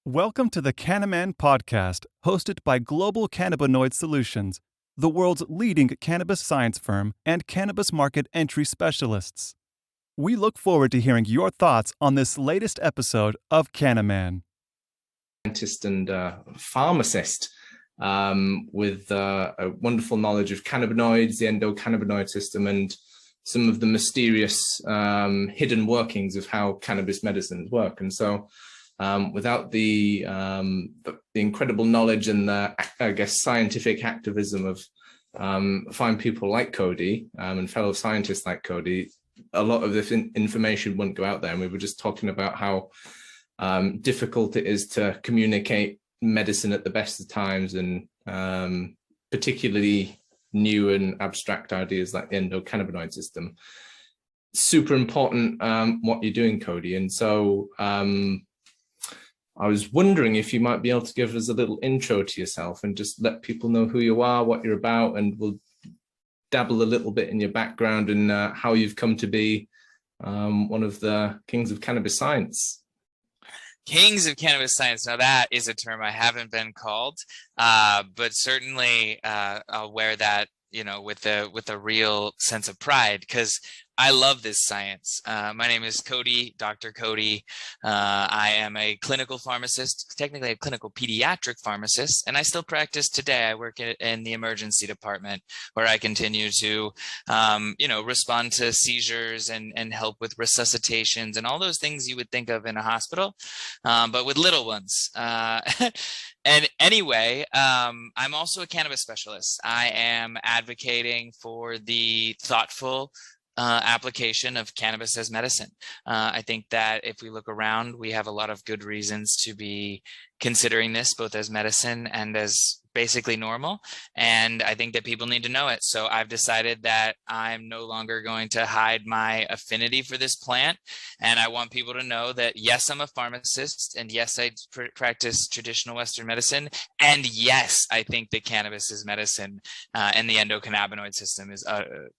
Welcome to the Cannaman podcast, hosted by Global Cannabinoid Solutions, the world's leading cannabis science firm and cannabis market entry specialists. We look forward to hearing your thoughts on this latest episode of Cannaman. Scientist and pharmacist with a wonderful knowledge of cannabinoids, the endocannabinoid system, and some of the mysterious hidden workings of how cannabis medicines work. And so without the incredible knowledge and the, I guess, scientific activism of fine people like Codi and fellow scientists like Codi, a lot of this information wouldn't go out there. And we were just talking about how difficult it is to communicate medicine at the best of times, and particularly new and abstract ideas like the endocannabinoid system. Super important what you're doing, Codi. And so I was wondering if you might be able to give us a little intro to yourself and just let people know who you are, what you're about, and we'll dabble a little bit in your background and how you've come to be one of the kings of cannabis science. Kings of cannabis science. Now that is a term I haven't been called, but certainly I'll wear that, with a real sense of pride, because I love this science. My name is Codi, Dr. Codi. I am a clinical pharmacist, technically a clinical pediatric pharmacist, and I still practice today. I work in the emergency department, where I continue to, respond to seizures and help with resuscitations and all those things you would think of in a hospital, but with little ones. And anyway, I'm also a cannabis specialist. I am advocating for the thoughtful application of cannabis as medicine. I think that if we look around, we have a lot of good reasons to be considering this both as medicine and as basically normal. And I think that people need to know it. So I've decided that I'm no longer going to hide my affinity for this plant. And I want people to know that, yes, I'm a pharmacist. And yes, I practice traditional Western medicine. And yes, I think that cannabis is medicine, and the endocannabinoid system is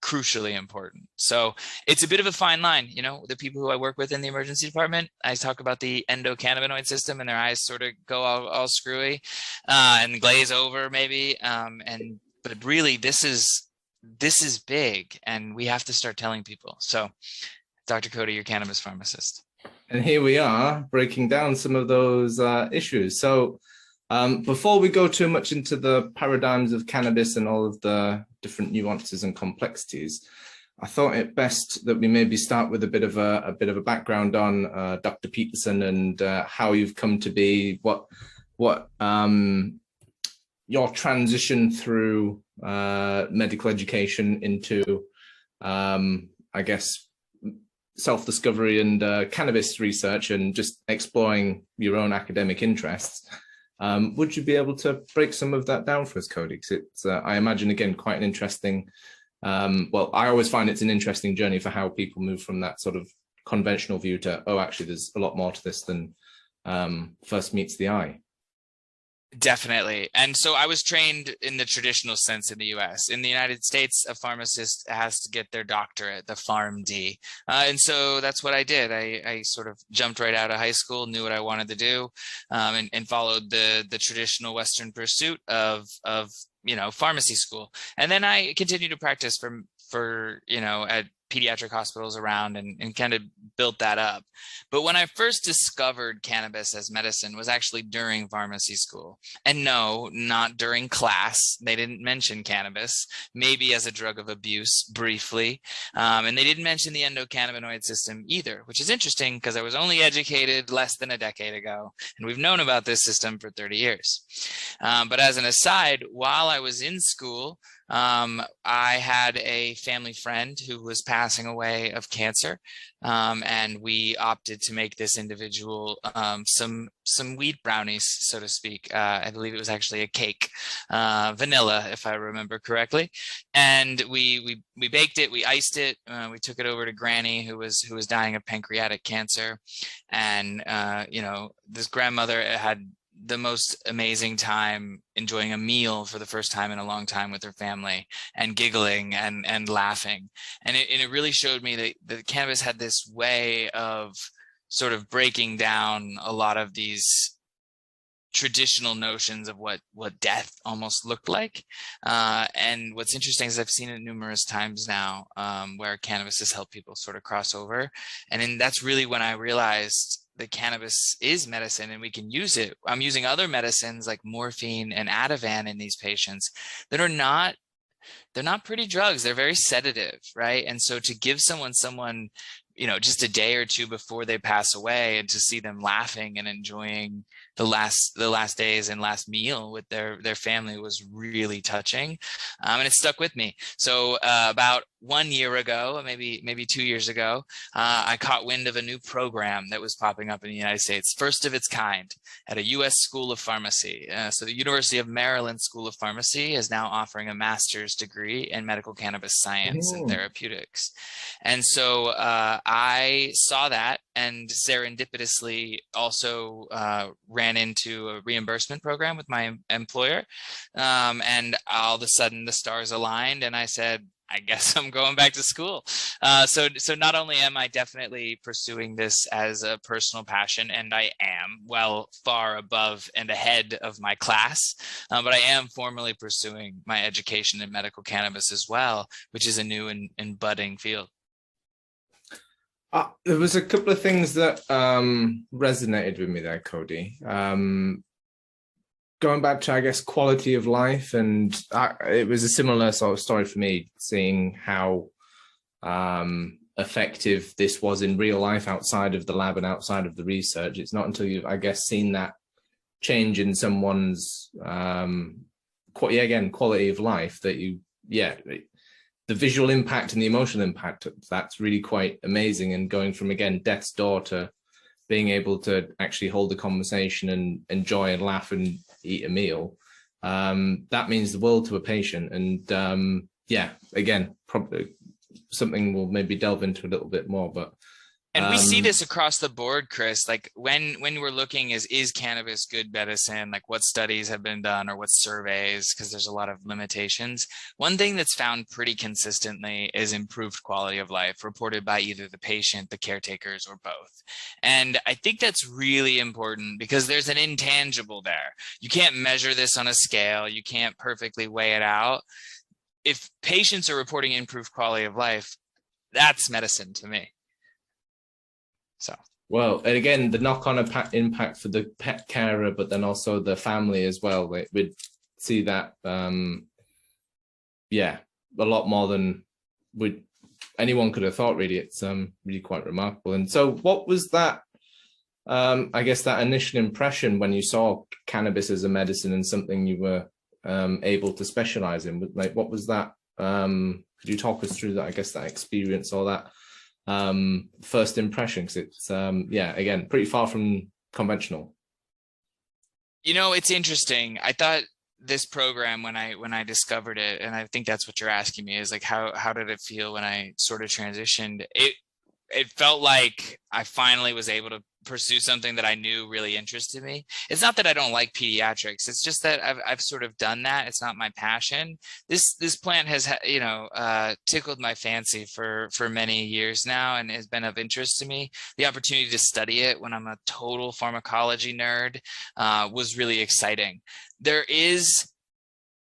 crucially important. So it's a bit of a fine line. The people who I work with in the emergency department, I talk about the endocannabinoid system and their eyes sort of go all screwy and glaze over maybe. But really this is big, and we have to start telling people. So Dr. Codi, your cannabis pharmacist. And here we are breaking down some of those issues. So before we go too much into the paradigms of cannabis and all of the different nuances and complexities, I thought it best that we maybe start with a bit of a background on Dr. Peterson and how you've come to be, what your transition through medical education into, I guess, self-discovery and cannabis research and just exploring your own academic interests. Would you be able to break some of that down for us, Codi? Because it's, I imagine, again, quite an interesting, well, I always find it's an interesting journey for how people move from that sort of conventional view to, oh, actually, there's a lot more to this than first meets the eye. Definitely. And so I was trained in the traditional sense in the US. In the United States, a pharmacist has to get their doctorate, the PharmD. And so that's what I did. I sort of jumped right out of high school, knew what I wanted to do, and followed the traditional Western pursuit of pharmacy school. And then I continued to practice for at pediatric hospitals around and kind of built that up. But when I first discovered cannabis as medicine was actually during pharmacy school. And no, not during class. They didn't mention cannabis, maybe as a drug of abuse briefly. And they didn't mention the endocannabinoid system either, which is interesting because I was only educated less than a decade ago. And we've known about this system for 30 years. But as an aside, while I was in school, I had a family friend who was passing away of cancer, and we opted to make this individual some weed brownies, so to speak. I believe it was actually a cake, vanilla, if I remember correctly. And we baked it, we iced it, we took it over to Granny, who was dying of pancreatic cancer, and this grandmother had the most amazing time enjoying a meal for the first time in a long time with her family, and giggling and laughing. And it really showed me that the cannabis had this way of sort of breaking down a lot of these traditional notions of what death almost looked like. And what's interesting is I've seen it numerous times now, where cannabis has helped people sort of cross over. And then that's really when I realized that cannabis is medicine and we can use it. I'm using other medicines like morphine and Ativan in these patients that are not, they're not pretty drugs. They're very sedative, right? And so to give someone, you know, just a day or two before they pass away, and to see them laughing and enjoying the last days and last meal with their family was really touching, and it stuck with me. So about 1 year ago, maybe 2 years ago, I caught wind of a new program that was popping up in the United States, first of its kind, at a U.S. School of Pharmacy. So the University of Maryland School of Pharmacy is now offering a master's degree in medical cannabis science and therapeutics. And so I saw that, and serendipitously also ran into a reimbursement program with my employer. And all of a sudden the stars aligned, and I said, I guess I'm going back to school. So not only am I definitely pursuing this as a personal passion, and I am well far above and ahead of my class, but I am formally pursuing my education in medical cannabis as well, which is a new and budding field. There was a couple of things that resonated with me there, Codi. Going back to, I guess, quality of life, and it was a similar sort of story for me, seeing how effective this was in real life outside of the lab and outside of the research. It's not until you've, I guess, seen that change in someone's, quality of life that the visual impact and the emotional impact, that's really quite amazing. And going from, again, death's door to being able to actually hold a conversation and enjoy and laugh and eat a meal, that means the world to a patient. And again, probably something we'll maybe delve into a little bit more, but and we see this across the board, Chris. Like when we're looking, is cannabis good medicine? Like what studies have been done or what surveys, because there's a lot of limitations. One thing that's found pretty consistently is improved quality of life, reported by either the patient, the caretakers, or both. And I think that's really important because there's an intangible there. You can't measure this on a scale. You can't perfectly weigh it out. If patients are reporting improved quality of life, that's medicine to me. So, well, and again, the knock-on impact for the pet carer, but then also the family as well. We'd see that, a lot more than anyone could have thought. Really, it's really quite remarkable. And so, what was that? I guess that initial impression when you saw cannabis as a medicine and something you were able to specialize in. Like, what was that? Could you talk us through that? I guess that experience or that first impression, because it's again pretty far from conventional. You know, it's interesting. I thought this program, when I discovered it, and I think that's what you're asking me, is like how did it feel when I sort of transitioned? It felt like I finally was able to pursue something that I knew really interested me. It's not that I don't like pediatrics. It's just that I've sort of done that. It's not my passion. This plant has, tickled my fancy for many years now and has been of interest to me. The opportunity to study it when I'm a total pharmacology nerd was really exciting. There is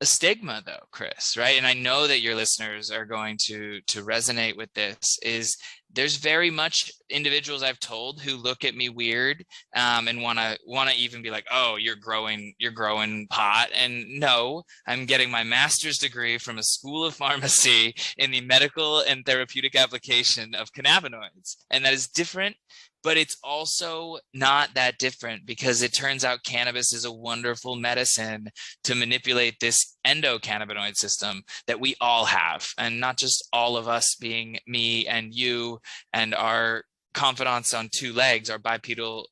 a stigma though, Chris, right? And I know that your listeners are going to resonate with this. Is there's very much individuals I've told who look at me weird and want to even be like, oh, you're growing pot. And no, I'm getting my master's degree from a school of pharmacy in the medical and therapeutic application of cannabinoids. And that is different, but it's also not that different because it turns out cannabis is a wonderful medicine to manipulate this endocannabinoid system that we all have. And not just all of us being me and you and our confidants on two legs, our bipedal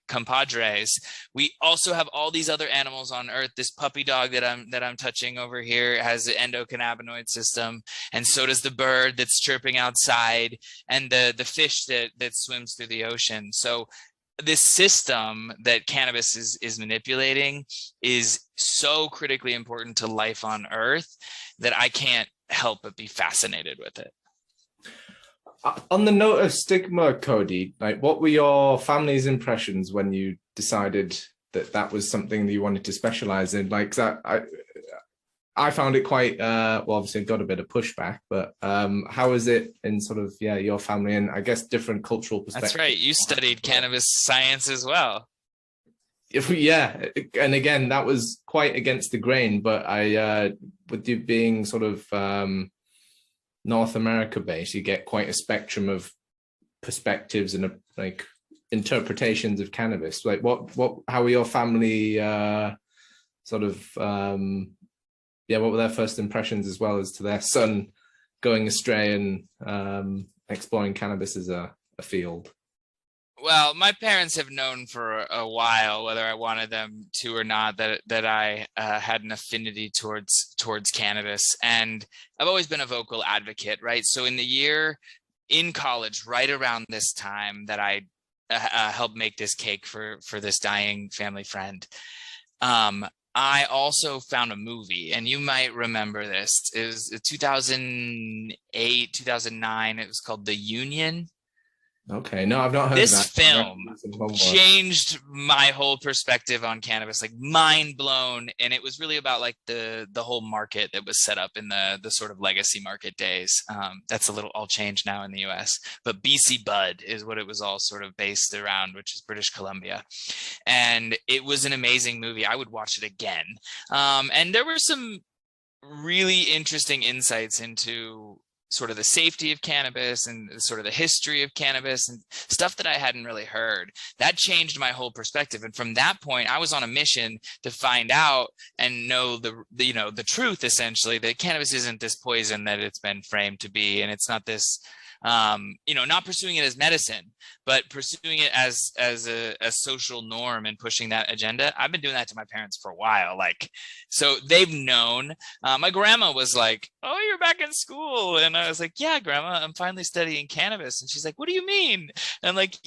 compadres. We also have all these other animals on earth. This puppy dog that I'm touching over here has the endocannabinoid system, and so does the bird that's chirping outside, and the fish that swims through the ocean. So this system that cannabis is manipulating is so critically important to life on earth that I can't help but be fascinated with it. On the note of stigma, Codi, like what were your family's impressions when you decided that was something that you wanted to specialize in? Like that, I found it quite well, obviously it got a bit of pushback, but how is it in sort of your family and I guess different cultural perspectives? That's right. You studied cannabis science as well. Yeah, and again, that was quite against the grain, but with you being sort of North America based, you get quite a spectrum of perspectives and like interpretations of cannabis. Like how were your family sort of what were their first impressions as well as to their son going astray and exploring cannabis as a field? Well, my parents have known for a while, whether I wanted them to or not, that I had an affinity towards cannabis, and I've always been a vocal advocate, right? So in the year in college, right around this time that I helped make this cake for this dying family friend, I also found a movie, and you might remember this. It was 2008, 2009. It was called The Union. Okay, no, I've not heard this of that. film changed my whole perspective on cannabis, like mind blown. And it was really about like the whole market that was set up in the sort of legacy market days. That's a little all changed now in the US, but BC Bud is what it was all sort of based around, which is British Columbia. And it was an amazing movie. I would watch it again. And there were some really interesting insights into sort of the safety of cannabis and sort of the history of cannabis and stuff that I hadn't really heard. That changed my whole perspective. And from that point, I was on a mission to find out and know the truth, essentially, that cannabis isn't this poison that it's been framed to be. And it's not this, not pursuing it as medicine, but pursuing it as a social norm and pushing that agenda. I've been doing that to my parents for a while. So they've known. My grandma was like, "Oh, you're back in school." And I was like, "Yeah, grandma, I'm finally studying cannabis." And she's like, "What do you mean?" And I'm like,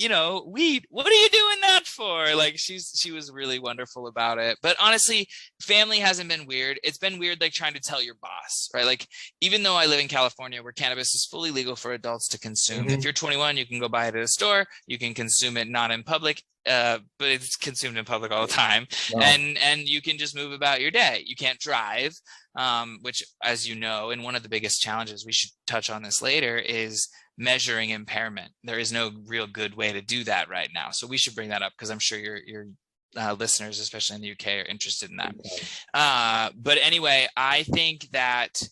weed, what are you doing that for? Like she was really wonderful about it. But honestly, family hasn't been weird. It's been weird, like trying to tell your boss, right? Like, even though I live in California where cannabis is fully legal for adults to consume, if you're 21, you can go buy it at a store. You can consume it not in public, but it's consumed in public all the time. Wow. And you can just move about your day. You can't drive, which, as you know, and one of the biggest challenges, we should touch on this later, is measuring impairment. There is no real good way to do that right now. So we should bring that up because I'm sure your listeners, especially in the UK, are interested in that. Okay. But anyway, I think that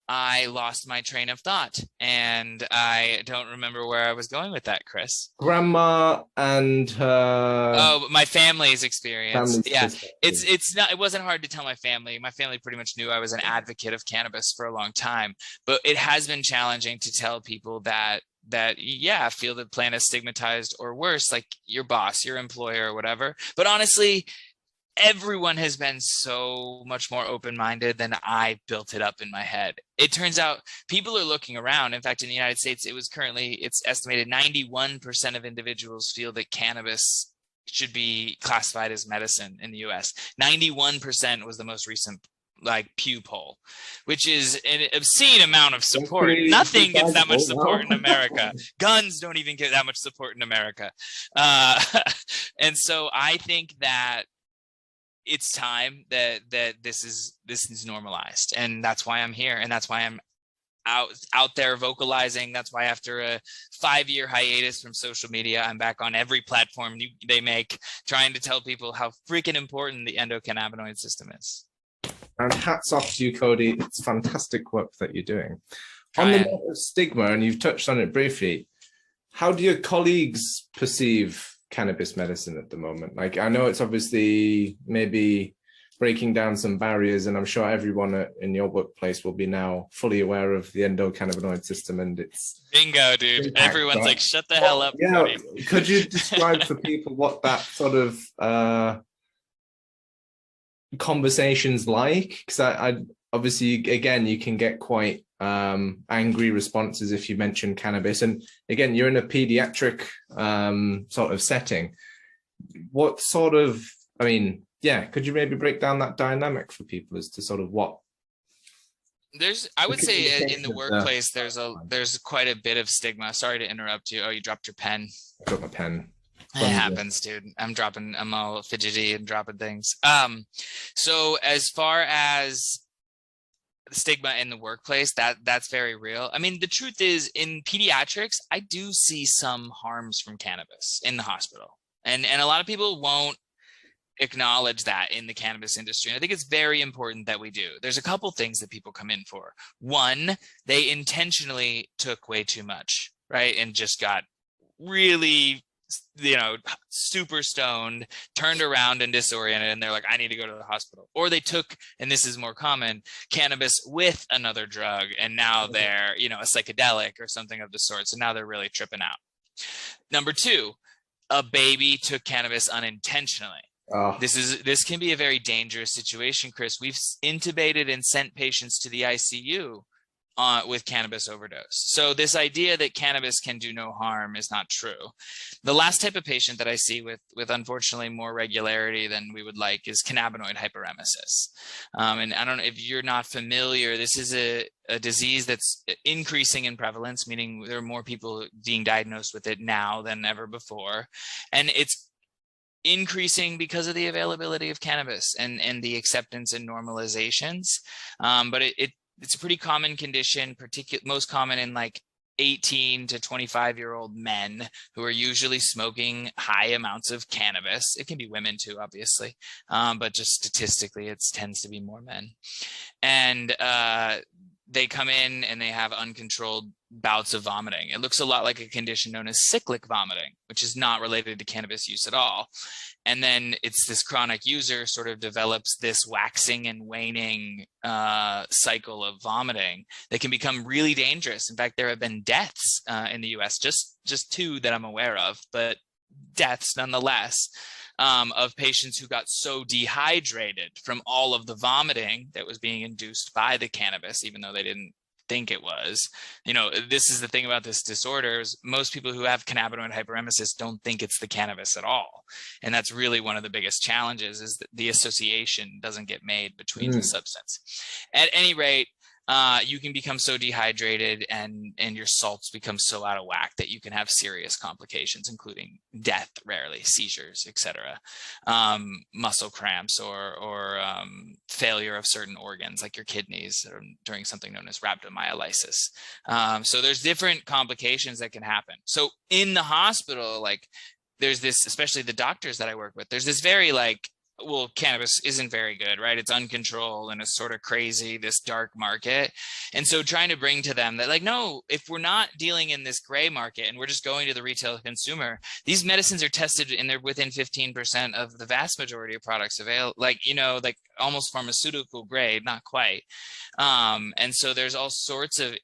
I lost my train of thought and I don't remember where I was going with that, Chris. Grandma and my family's experience. Yeah. It wasn't hard to tell my family. My family pretty much knew I was an advocate of cannabis for a long time, but it has been challenging to tell people that feel the plant is stigmatized or worse, like your boss, your employer, or whatever. But honestly, everyone has been so much more open-minded than I built it up in my head. It turns out people are looking around. In fact, in the United States, it's estimated 91% of individuals feel that cannabis should be classified as medicine in the US. 91% was the most recent Pew poll, which is an obscene amount of support. Nothing gets that much support in America. Guns don't even get that much support in America. And so I think that it's time that this is normalized, and that's why I'm here, and that's why I'm out there vocalizing. That's why after a 5-year hiatus from social media, I'm back on every platform they make, trying to tell people how freaking important the endocannabinoid system is. And hats off to you, Codi. It's fantastic work that you're doing. On the note of stigma, and you've touched on it briefly, how do your colleagues perceive cannabis medicine at the moment? Like, I know it's obviously maybe breaking down some barriers, and I'm sure everyone in your workplace will be now fully aware of the endocannabinoid system and its bingo, dude. Impact, everyone's right? Like, shut the hell up. Yeah, could you describe for people what that sort of conversations like? Because I obviously, again, you can get quite angry responses if you mention cannabis, and again, you're in a pediatric sort of setting. What sort of, could you maybe break down that dynamic for people as to sort of what I would say in the workplace there's quite a bit of stigma. Sorry to interrupt you. Oh, you dropped your pen. I dropped my pen. It happens, dude. I'm all fidgety and dropping things. So as far as stigma in the workplace, that's very real. I mean, the truth is, in pediatrics, I do see some harms from cannabis in the hospital. And a lot of people won't acknowledge that in the cannabis industry. And I think it's very important that we do. There's a couple things that people come in for. One, they intentionally took way too much, right? And just got really, super stoned, turned around and disoriented, and they're like, I need to go to the hospital. Or they took, and this is more common, cannabis with another drug, and now they're, a psychedelic or something of the sort. So now they're really tripping out. Number two, a baby took cannabis unintentionally. Oh. This can be a very dangerous situation, Chris. We've intubated and sent patients to the ICU with cannabis overdose. So this idea that cannabis can do no harm is not true. The last type of patient that I see with unfortunately more regularity than we would like is cannabinoid hyperemesis. And I don't know if you're not familiar, this is a disease that's increasing in prevalence, meaning there are more people being diagnosed with it now than ever before. And it's increasing because of the availability of cannabis and the acceptance and normalizations. But it's a pretty common condition, most common in like 18 to 25-year-old men who are usually smoking high amounts of cannabis. It can be women too, obviously, but just statistically, it tends to be more men. And they come in and they have uncontrolled bouts of vomiting. It looks a lot like a condition known as cyclic vomiting, which is not related to cannabis use at all. And then it's this chronic user sort of develops this waxing and waning cycle of vomiting that can become really dangerous. In fact, there have been deaths in the US, just two that I'm aware of, but deaths nonetheless, of patients who got so dehydrated from all of the vomiting that was being induced by the cannabis, even though they didn't think it was. This is the thing about this disorder is most people who have cannabinoid hyperemesis don't think it's the cannabis at all. And that's really one of the biggest challenges, is that the association doesn't get made between the substance. At any rate, you can become so dehydrated and your salts become so out of whack that you can have serious complications, including death, rarely, seizures, etc., muscle cramps, or failure of certain organs like your kidneys during something known as rhabdomyolysis. So there's different complications that can happen. So in the hospital, there's this, especially the doctors that I work with, there's this very well, cannabis isn't very good, right? It's uncontrolled and it's sort of crazy, this dark market. And so trying to bring to them that no, if we're not dealing in this gray market and we're just going to the retail consumer, these medicines are tested and they're within 15% of the vast majority of products available, almost pharmaceutical grade, not quite. And so there's all sorts of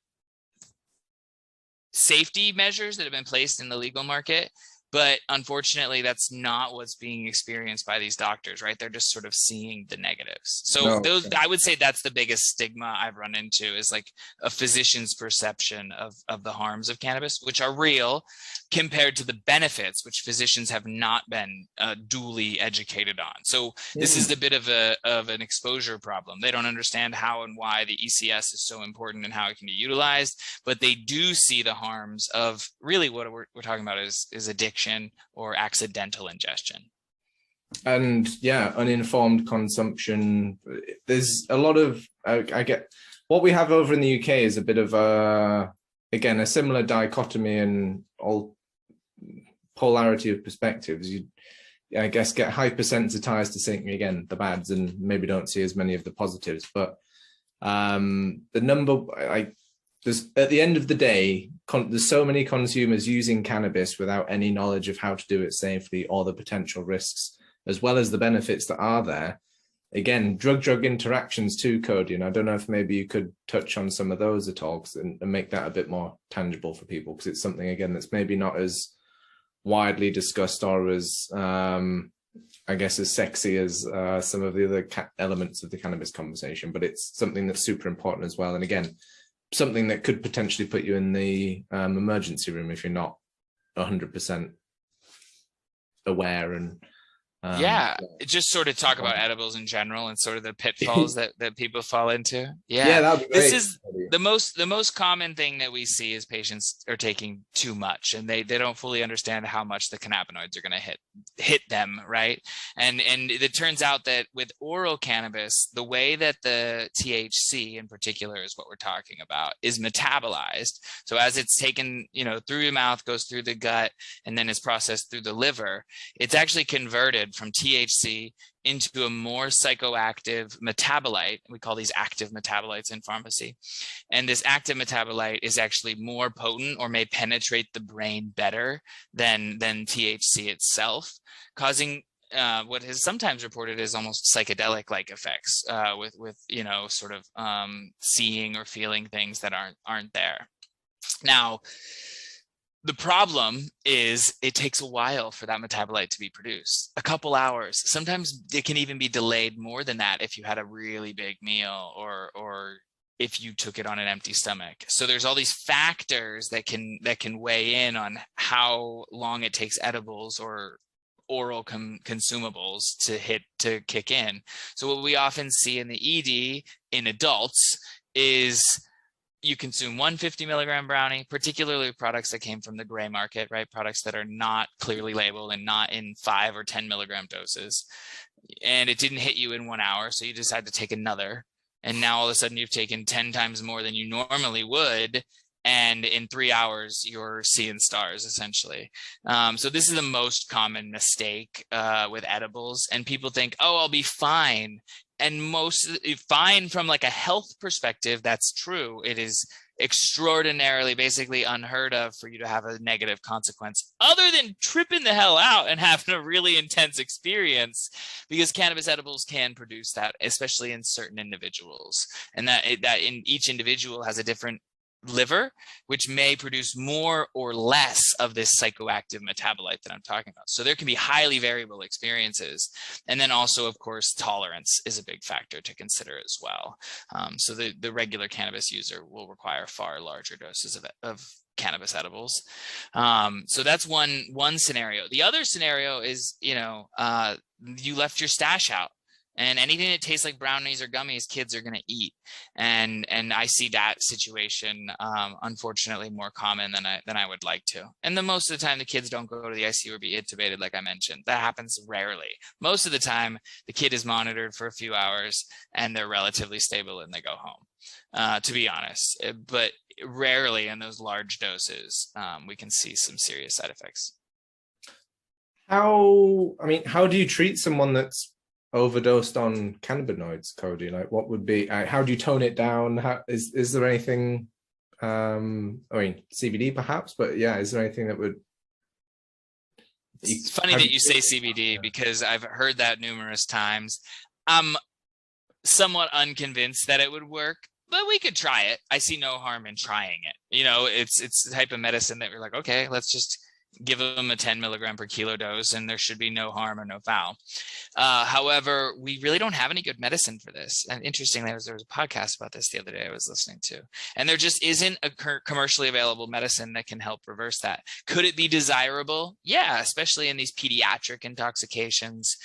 safety measures that have been placed in the legal market. But unfortunately, that's not what's being experienced by these doctors, right? They're just sort of seeing the negatives. So I would say that's the biggest stigma I've run into, is a physician's perception of the harms of cannabis, which are real, compared to the benefits, which physicians have not been duly educated on. So this is a bit of an exposure problem. They don't understand how and why the ECS is so important and how it can be utilized, but they do see the harms of really what we're talking about is addiction or accidental ingestion. And uninformed consumption. There's a lot of, I get what we have over in the UK is a bit of a similar dichotomy and all polarity of perspectives. You, I guess, get hypersensitized to seeing, again, the bads and maybe don't see as many of the positives. But the number, there's, at the end of the day, there's so many consumers using cannabis without any knowledge of how to do it safely or the potential risks, as well as the benefits that are there. Again, drug-drug interactions too, Codi, and I don't know if maybe you could touch on some of those at all and make that a bit more tangible for people, because it's something, again, that's maybe not as widely discussed or as, I guess, as sexy as some of the other elements of the cannabis conversation, but it's something that's super important as well. And again, something that could potentially put you in the emergency room if you're not 100% aware. And just sort of talk about edibles in general and sort of the pitfalls that people fall into. That'd be great. the most common thing that we see is patients are taking too much, and they don't fully understand how much the cannabinoids are going to hit them, right? And it turns out that with oral cannabis, the way that the THC in particular is what we're talking about is metabolized. So as it's taken, through your mouth, goes through the gut, and then is processed through the liver, it's actually converted from THC into a more psychoactive metabolite. We call these active metabolites in pharmacy. And this active metabolite is actually more potent, or may penetrate the brain better than THC itself, causing what is sometimes reported as almost psychedelic-like effects with sort of seeing or feeling things that aren't there. Now, the problem is it takes a while for that metabolite to be produced, a couple hours. Sometimes it can even be delayed more than that if you had a really big meal or if you took it on an empty stomach. So there's all these factors that can weigh in on how long it takes edibles or oral consumables to kick in. So what we often see in the ED in adults is you consume 150 milligram brownie, particularly products that came from the gray market, right? Products that are not clearly labeled and not in 5 or 10 milligram doses. And it didn't hit you in 1 hour, so you decide to take another. And now all of a sudden you've taken 10 times more than you normally would. And in 3 hours, you're seeing stars, essentially. So this is the most common mistake with edibles. And people think, oh, I'll be fine. And fine from like a health perspective, that's true. It is extraordinarily, basically unheard of for you to have a negative consequence other than tripping the hell out and having a really intense experience, because cannabis edibles can produce that, especially in certain individuals. And that in each individual has a different liver, which may produce more or less of this psychoactive metabolite that I'm talking about. So there can be highly variable experiences. And then also, of course, tolerance is a big factor to consider as well. So the regular cannabis user will require far larger doses of cannabis edibles. So that's one scenario. The other scenario is, you left your stash out. And anything that tastes like brownies or gummies, kids are going to eat, and I see that situation unfortunately more common than I would like to. And then most of the time, the kids don't go to the ICU or be intubated, like I mentioned. That happens rarely. Most of the time, the kid is monitored for a few hours, and they're relatively stable, and they go home. To be honest, but rarely in those large doses, we can see some serious side effects. How do you treat someone that's overdosed on cannabinoids, Codi? Like, what would be, how do you tone it down? Is there anything, CBD perhaps, but yeah, is there anything that would... It's funny that you say CBD, because I've heard that numerous times. I'm somewhat unconvinced that it would work, but we could try it. I see no harm in trying it. It's the type of medicine that we're like, okay, let's just give them a 10 milligram per kilo dose, and there should be no harm or no foul. However, we really don't have any good medicine for this. And interestingly, there was a podcast about this the other day I was listening to, and there just isn't a commercially available medicine that can help reverse that. Could it be desirable? Yeah, especially in these pediatric intoxications.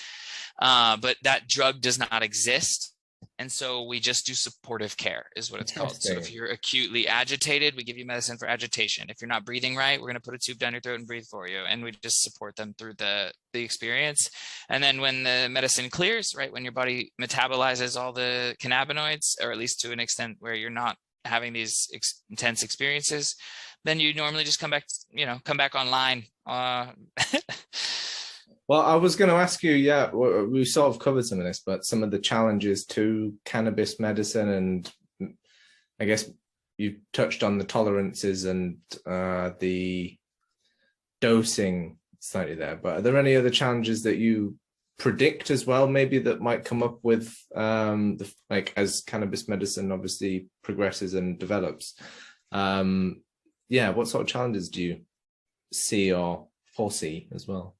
But that drug does not exist. And so we just do supportive care, is what it's called. So if you're acutely agitated, we give you medicine for agitation. If you're not breathing right, we're going to put a tube down your throat and breathe for you. And we just support them through the experience. And then when the medicine clears, right, when your body metabolizes all the cannabinoids, or at least to an extent where you're not having these intense experiences, then you normally just come back online. Well, I was going to ask you, yeah, we sort of covered some of this, but some of the challenges to cannabis medicine, and I guess you touched on the tolerances and the dosing slightly there, but are there any other challenges that you predict as well, maybe, that might come up with, as cannabis medicine obviously progresses and develops? What sort of challenges do you see or foresee as well?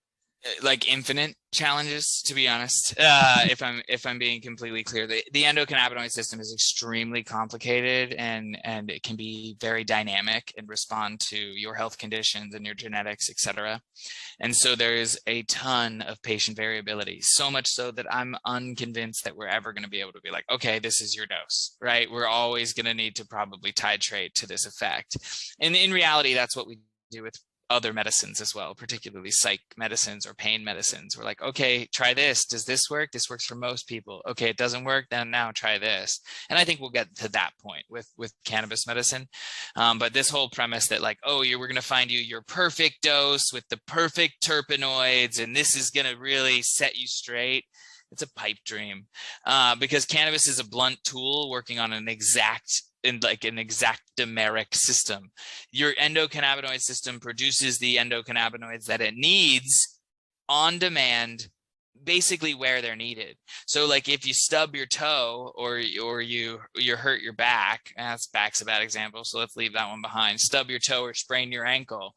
Like infinite challenges, to be honest. If I'm being completely clear, the endocannabinoid system is extremely complicated, and it can be very dynamic and respond to your health conditions and your genetics, etc. And so there is a ton of patient variability, so much so that I'm unconvinced that we're ever going to be able to be like, okay, this is your dose, right? We're always going to need to probably titrate to this effect. And in reality, that's what we do with other medicines as well, particularly psych medicines or pain medicines. We're like, okay, try this. Does this work? This works for most people. Okay, it doesn't work, then now try this. And I think we'll get to that point with cannabis medicine. But this whole premise that like, oh, we're going to find you your perfect dose with the perfect terpenoids, and this is going to really set you straight. It's a pipe dream, because cannabis is a blunt tool working on an exactameric system. Your endocannabinoid system produces the endocannabinoids that it needs on demand, basically where they're needed. So like if you stub your toe or you hurt your back, back's a bad example, so let's leave that one behind. Stub your toe or sprain your ankle,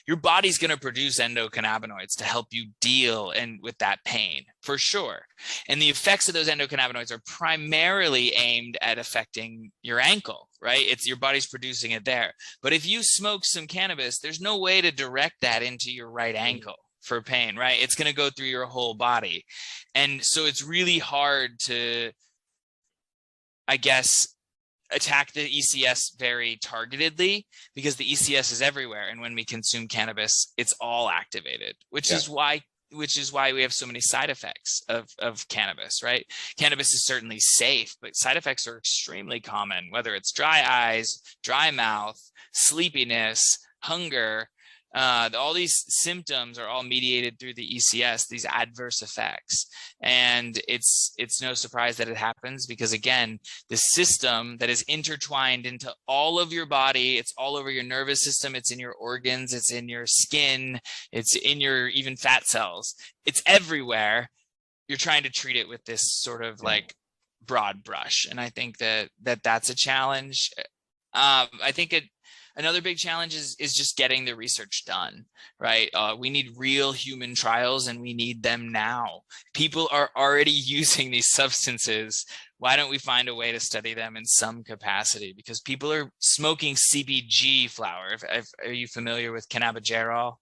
your body's going to produce endocannabinoids to help you deal with that pain, for sure. And the effects of those endocannabinoids are primarily aimed at affecting your ankle, right? It's your body's producing it there. But if you smoke some cannabis, there's no way to direct that into your right ankle for pain, right? It's going to go through your whole body. And so it's really hard to, I guess, attack the ECS very targetedly, because the ECS is everywhere. And when we consume cannabis, it's all activated, which is why we have so many side effects of cannabis, right? Cannabis is certainly safe, but side effects are extremely common, whether it's dry eyes, dry mouth, sleepiness, hunger. All these symptoms are all mediated through the ECS, these adverse effects. And it's no surprise that it happens, because again, the system that is intertwined into all of your body, it's all over your nervous system, it's in your organs, it's in your skin, it's in your even fat cells, it's everywhere. You're trying to treat it with this sort of like broad brush. And I think that's a challenge. I think another big challenge is just getting the research done, right? We need real human trials, and we need them now. People are already using these substances. Why don't we find a way to study them in some capacity? Because people are smoking CBG flower. Are you familiar with cannabigerol?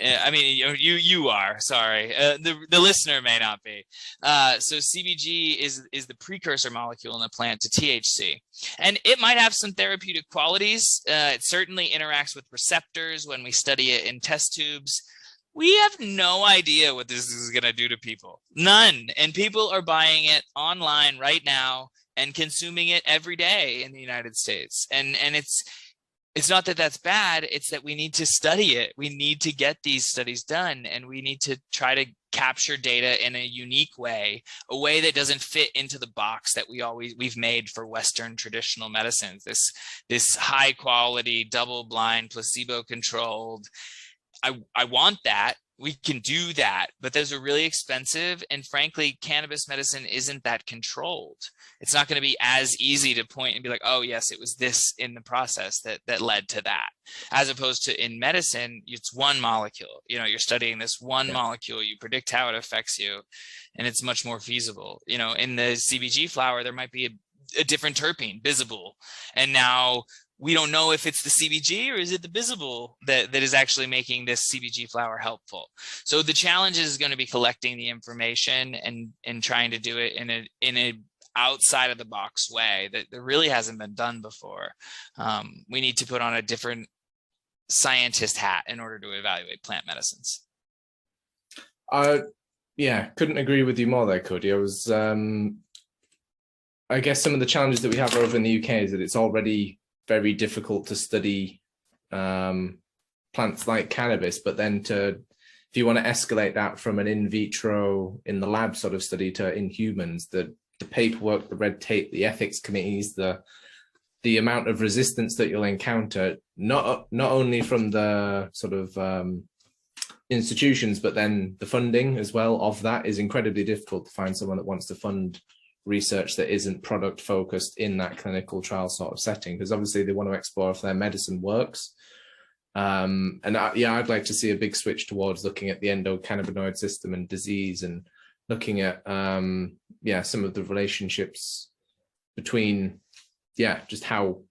I mean, you are, sorry. The listener may not be. So CBG is the precursor molecule in the plant to THC. And it might have some therapeutic qualities. It certainly interacts with receptors when we study it in test tubes. We have no idea what this is going to do to people. None. And people are buying it online right now and consuming it every day in the United States. And it's not that that's bad, it's that we need to study it. We need to get these studies done, and we need to try to capture data in a unique way, a way that doesn't fit into the box that we've made for Western traditional medicines. This high quality, double blind, placebo controlled. I want that. We can do that, but those are really expensive. And frankly, cannabis medicine isn't that controlled. It's not going to be as easy to point and be like, oh yes, it was this in the process that led to that. As opposed to in medicine, it's one molecule. You're studying this one molecule, you predict how it affects you, and it's much more feasible. In the CBG flower, there might be a different terpene, visible. And now we don't know if it's the CBG or is it the visible that is actually making this CBG flower helpful. So the challenge is going to be collecting the information and trying to do it in a outside of the box way that really hasn't been done before. We need to put on a different scientist hat in order to evaluate plant medicines. Couldn't agree with you more there, Codi. I guess some of the challenges that we have over in the UK is that it's already very difficult to study plants like cannabis, but then if you want to escalate that from an in vitro in the lab sort of study to in humans, the paperwork, the red tape, the ethics committees, the amount of resistance that you'll encounter, not only from the sort of institutions, but then the funding as well of that is incredibly difficult to find someone that wants to fund research that isn't product focused in that clinical trial sort of setting, because obviously they want to explore if their medicine works. I'd like to see a big switch towards looking at the endocannabinoid system and disease, and looking at some of the relationships between just how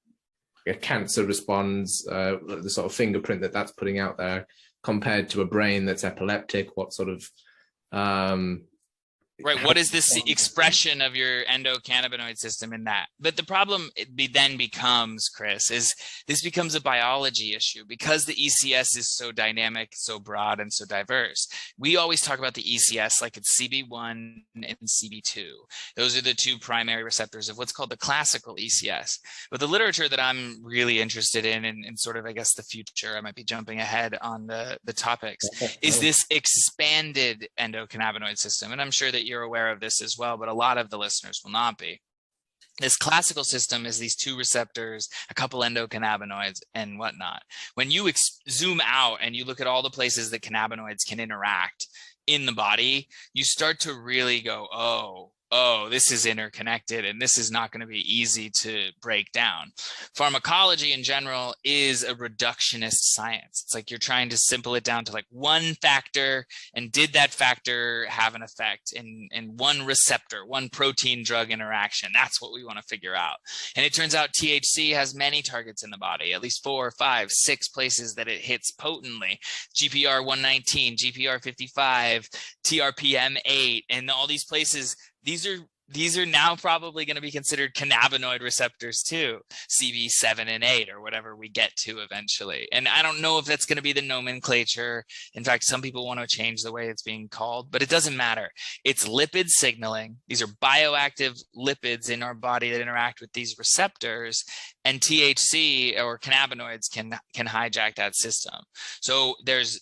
a cancer responds, the sort of fingerprint that's putting out there compared to a brain that's epileptic. What sort of right, what is this expression of your endocannabinoid system in that? But the problem then becomes, Chris, is this becomes a biology issue because the ECS is so dynamic, so broad, and so diverse. We always talk about the ECS like it's CB1 and CB2. Those are the two primary receptors of what's called the classical ECS. But the literature that I'm really interested in, and sort of, I guess, the future, I might be jumping ahead on the topics, is this expanded endocannabinoid system. And I'm sure that you're aware of this as well, but a lot of the listeners will not be. This classical system is these two receptors, a couple endocannabinoids and whatnot. When you zoom out and you look at all the places that cannabinoids can interact in the body, you start to really go, oh, this is interconnected, and this is not going to be easy to break down. Pharmacology in general is a reductionist science. It's like you're trying to simple it down to like one factor, and did that factor have an effect in one receptor, one protein drug interaction? That's what we want to figure out. And it turns out THC has many targets in the body, at least 4, 5, 6 places that it hits potently. GPR 119, GPR 55, TRPM 8, and all these places. These are now probably going to be considered cannabinoid receptors too, CB7 and 8 or whatever we get to eventually. And I don't know if that's going to be the nomenclature. In fact, some people want to change the way it's being called, but it doesn't matter. It's lipid signaling. These are bioactive lipids in our body that interact with these receptors, and THC or cannabinoids can hijack that system. So there's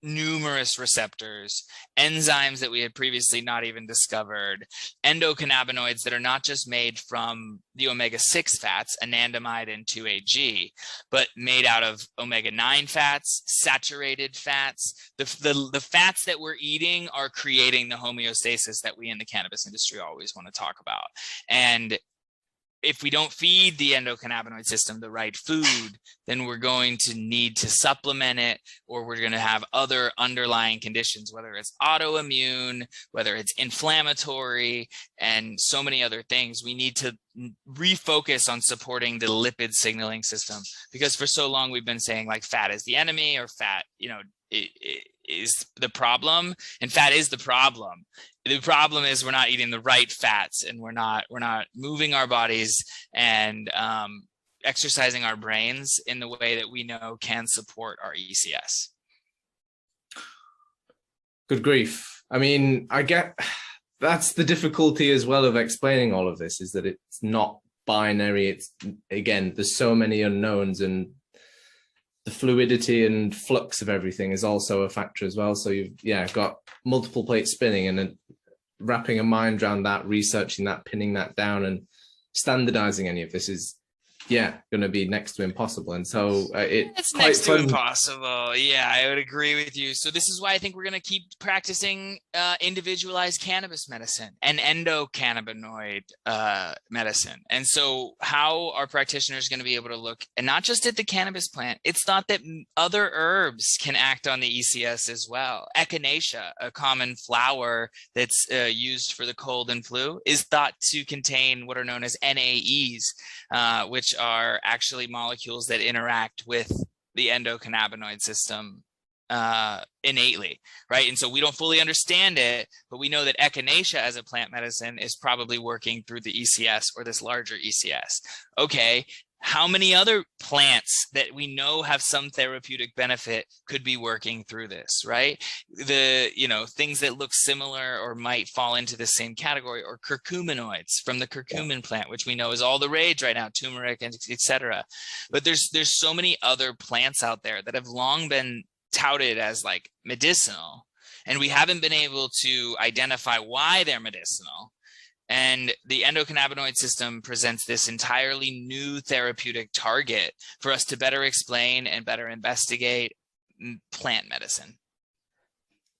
numerous receptors, enzymes that we had previously not even discovered, endocannabinoids that are not just made from the omega-6 fats, anandamide and 2-AG, but made out of omega-9 fats, saturated fats. The fats that we're eating are creating the homeostasis that we in the cannabis industry always want to talk about. And if we don't feed the endocannabinoid system the right food, then we're going to need to supplement it, or we're going to have other underlying conditions, whether it's autoimmune, whether it's inflammatory, and so many other things. We need to refocus on supporting the lipid signaling system, because for so long we've been saying like fat is the enemy, or fat, is the problem, and fat is the problem. The problem is we're not eating the right fats, and we're not moving our bodies and exercising our brains in the way that we know can support our ECS. Good grief. I mean, I get that's the difficulty as well of explaining all of this, is that it's not binary. It's, again, there's so many unknowns, and the fluidity and flux of everything is also a factor as well. So you've got multiple plates spinning, and then wrapping a mind around that, researching that, pinning that down, and standardizing any of this is going to be next to impossible. And so it's quite next to fun. Impossible. Yeah, I would agree with you. So this is why I think we're going to keep practicing individualized cannabis medicine and endocannabinoid medicine. And so how are practitioners going to be able to look, and not just at the cannabis plant? It's thought that other herbs can act on the ECS as well. Echinacea, a common flower that's used for the cold and flu, is thought to contain what are known as NAEs, which are actually molecules that interact with the endocannabinoid system innately, right? And so we don't fully understand it, but we know that echinacea as a plant medicine is probably working through the ECS, or this larger ECS. Okay, how many other plants that we know have some therapeutic benefit could be working through this, right? Things that look similar or might fall into the same category, or curcuminoids from the curcumin plant, which we know is all the rage right now, turmeric, and etc. But there's so many other plants out there that have long been touted as like medicinal, and we haven't been able to identify why they're medicinal. And the endocannabinoid system presents this entirely new therapeutic target for us to better explain and better investigate plant medicine.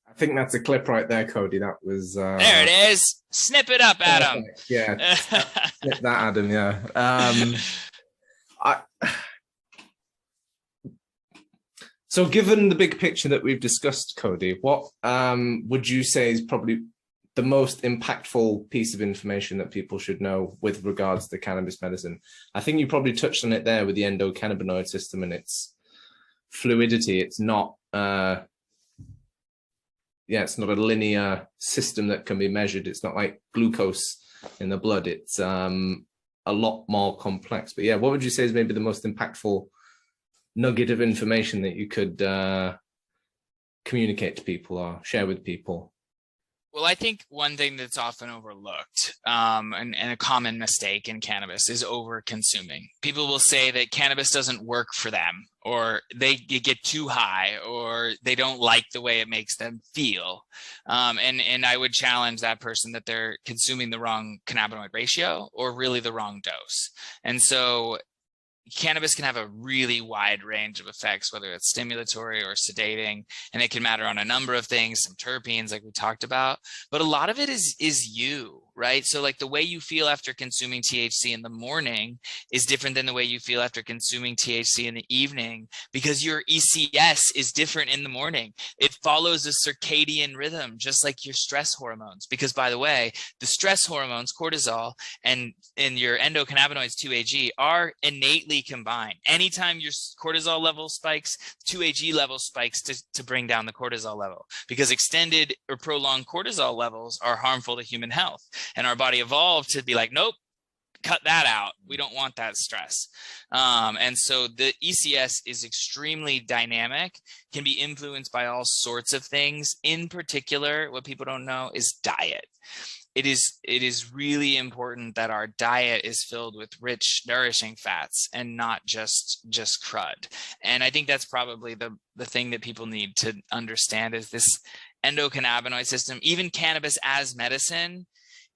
I think that's a clip right there, Cody. That was there it is. Snip it up, Adam. Yeah, snip that, Adam. Yeah. So given the big picture that we've discussed, Cody, what would you say is probably the most impactful piece of information that people should know with regards to cannabis medicine? I think you probably touched on it there with the endocannabinoid system and its fluidity. It's not, it's not a linear system that can be measured. It's not like glucose in the blood. It's a lot more complex. But yeah, what would you say is maybe the most impactful nugget of information that you could communicate to people or share with people? Well, I think one thing that's often overlooked and a common mistake in cannabis is over consuming. People will say that cannabis doesn't work for them, or they get too high, or they don't like the way it makes them feel. And I would challenge that person that they're consuming the wrong cannabinoid ratio or really the wrong dose. And so cannabis can have a really wide range of effects, whether it's stimulatory or sedating, and it can matter on a number of things, some terpenes like we talked about, but a lot of it is you, right? So like the way you feel after consuming THC in the morning is different than the way you feel after consuming THC in the evening, because your ECS is different in the morning. It follows a circadian rhythm, just like your stress hormones, because by the way, the stress hormones, cortisol, and your endocannabinoids 2-AG are innately combined. Anytime your cortisol level spikes, 2-AG level spikes to bring down the cortisol level, because extended or prolonged cortisol levels are harmful to human health. And our body evolved to be like, nope, cut that out. We don't want that stress. And so the ECS is extremely dynamic, can be influenced by all sorts of things. In particular, what people don't know is diet. It is really important that our diet is filled with rich, nourishing fats and not just crud. And I think that's probably the thing that people need to understand is this endocannabinoid system. Even cannabis as medicine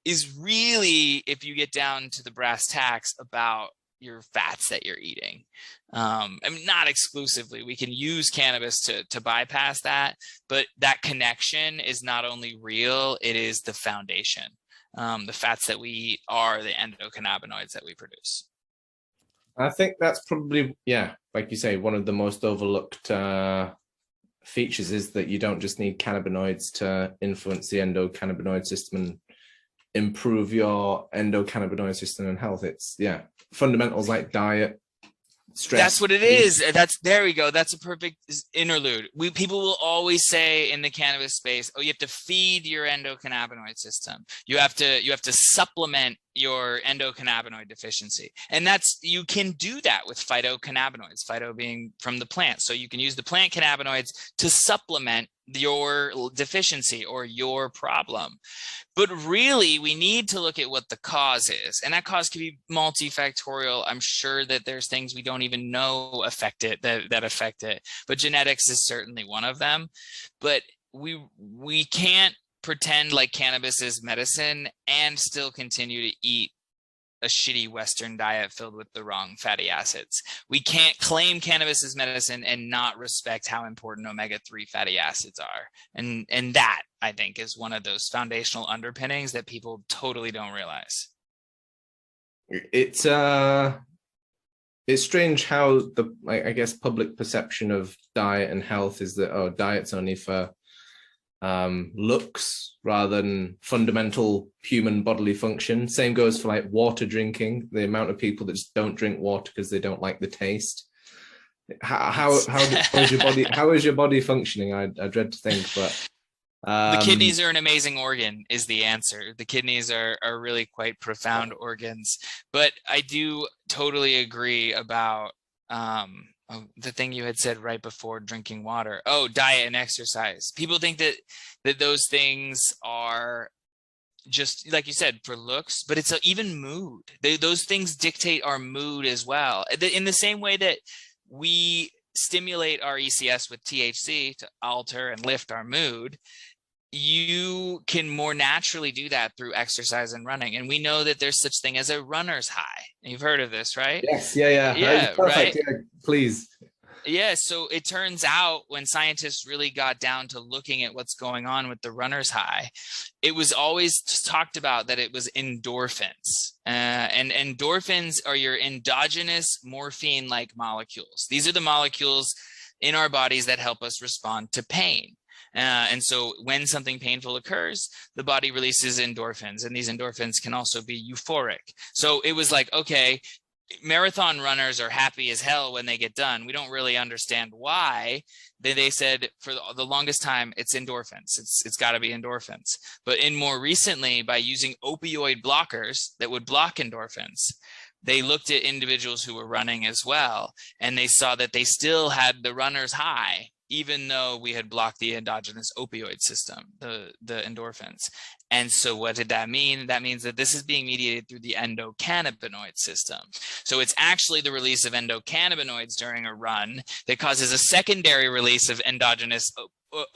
is really, if you get down to the brass tacks, about your fats that you're eating. I mean, not exclusively. We can use cannabis to bypass that, but that connection is not only real, it is the foundation. The fats that we eat are the endocannabinoids that we produce. I think that's probably, like you say, one of the most overlooked features is that you don't just need cannabinoids to influence the endocannabinoid system and improve your endocannabinoid system and health. It's fundamentals like diet, stress. That's what it is. There we go. That's a perfect interlude. People will always say in the cannabis space, oh, you have to feed your endocannabinoid system. You have to supplement your endocannabinoid deficiency. And you can do that with phytocannabinoids, phyto being from the plant. So you can use the plant cannabinoids to supplement your deficiency or your problem. But really, we need to look at what the cause is. And that cause can be multifactorial. I'm sure that there's things we don't even know affect it, that affect it. But genetics is certainly one of them. But we can't pretend like cannabis is medicine and still continue to eat a shitty Western diet filled with the wrong fatty acids. We can't claim cannabis is medicine and not respect how important omega-3 fatty acids are. And that, I think, is one of those foundational underpinnings that people totally don't realize. It's strange how I guess public perception of diet and health is that, diet's only for looks rather than fundamental human bodily function. Same goes for like water drinking. The amount of people that just don't drink water because they don't like the taste. How is your body functioning? I dread to think, but the kidneys are an amazing organ is the answer. The kidneys are really quite profound organs. But I do totally agree about the thing you had said right before drinking water. Oh, diet and exercise. People think that those things are just, like you said, for looks, but it's even mood. Those things dictate our mood as well. In the same way that we stimulate our ECS with THC to alter and lift our mood, you can more naturally do that through exercise and running. And we know that there's such thing as a runner's high. You've heard of this, right? Yes. Yeah. Perfect. Right. Yeah, please. Yeah, so it turns out when scientists really got down to looking at what's going on with the runner's high, it was always talked about that it was endorphins. And endorphins are your endogenous morphine-like molecules. These are the molecules in our bodies that help us respond to pain. And so when something painful occurs, the body releases endorphins, and these endorphins can also be euphoric. So it was like, okay, marathon runners are happy as hell when they get done. We don't really understand why. They said for the longest time, it's endorphins. It's got to be endorphins. But in more recently, by using opioid blockers that would block endorphins, they looked at individuals who were running as well, and they saw that they still had the runner's high, even though we had blocked the endogenous opioid system, the endorphins. And so what did that mean? That means that this is being mediated through the endocannabinoid system. So it's actually the release of endocannabinoids during a run that causes a secondary release of endogenous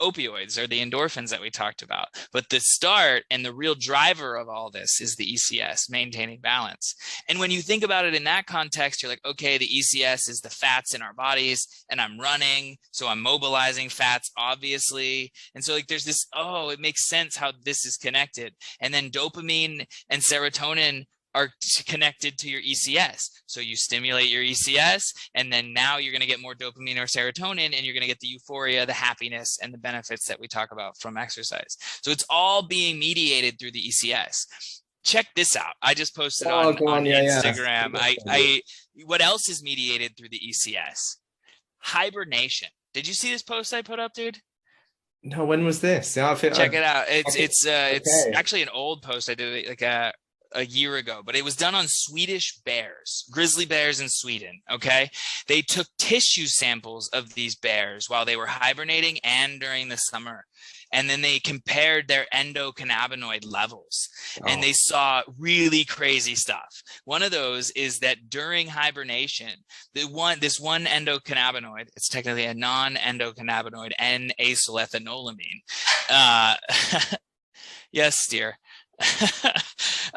opioids, or the endorphins that we talked about. But the start and the real driver of all this is the ECS, maintaining balance. And when you think about it in that context, you're like, okay, the ECS is the fats in our bodies, and I'm running, so I'm mobilizing fats, obviously. And so like there's this, oh, it makes sense how this is connected. And then dopamine and serotonin are connected to your ECS. So you stimulate your ECS, and then now you're going to get more dopamine or serotonin, and you're going to get the euphoria, the happiness, and the benefits that we talk about from exercise. So it's all being mediated through the ECS. Check this out. I just posted on Instagram. Yeah. What else is mediated through the ECS? Hibernation. Did you see this post I put up, dude? No, when was this? Check it out. It's actually an old post. I did it like a year ago, but it was done on Swedish bears, grizzly bears in Sweden. Okay. They took tissue samples of these bears while they were hibernating and during the summer. And then they compared their endocannabinoid levels, and they saw really crazy stuff. One of those is that during hibernation, this one endocannabinoid, it's technically a non-endocannabinoid, N-acylethanolamine. Yes, dear.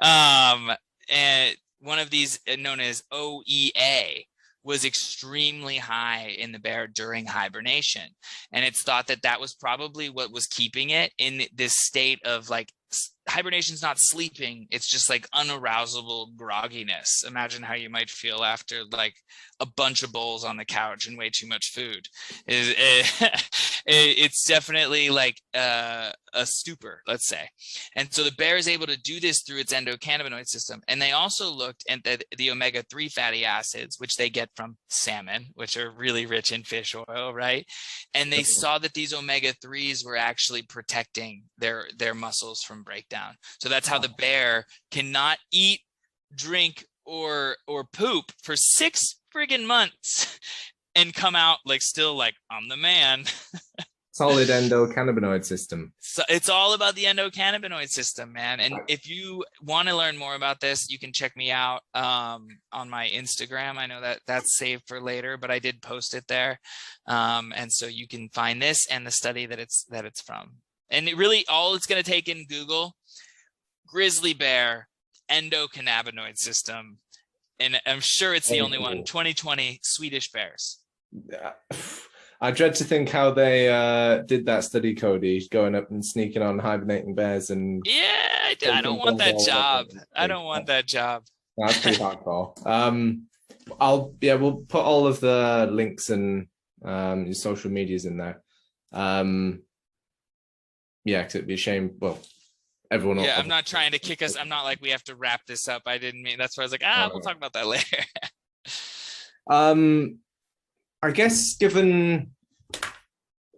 And one of these, known as OEA, was extremely high in the bear during hibernation. And it's thought that that was probably what was keeping it in this state of like, hibernation's not sleeping, it's just like unarousable grogginess. Imagine how you might feel after like a bunch of bowls on the couch and way too much food. It's definitely like a stupor, let's say. And so the bear is able to do this through its endocannabinoid system. And they also looked at the omega-3 fatty acids, which they get from salmon, which are really rich in fish oil, right? And they saw that these omega-3s were actually protecting their muscles from breakdown. So that's how the bear cannot eat, drink, or poop for 6 friggin' months and come out like still like, I'm the man. Solid endocannabinoid system. So it's all about the endocannabinoid system, man. And if you want to learn more about this, you can check me out on my Instagram. I know that that's saved for later, but I did post it there. And so you can find this and the study that it's from. And it really, all it's going to take in Google, grizzly bear endocannabinoid system. And I'm sure it's the only one, 2020 Swedish bears. I dread to think how they did that study, Cody, going up and sneaking on hibernating bears. And yeah, I don't want that job. I don't want that job. That's pretty hardcore. We'll put all of the links and your social medias in there. Because it'd be a shame. Well, everyone. Yeah, I'm not trying to kick us. I'm not like we have to wrap this up. I didn't mean. That's why I was like, we'll talk about that later. I guess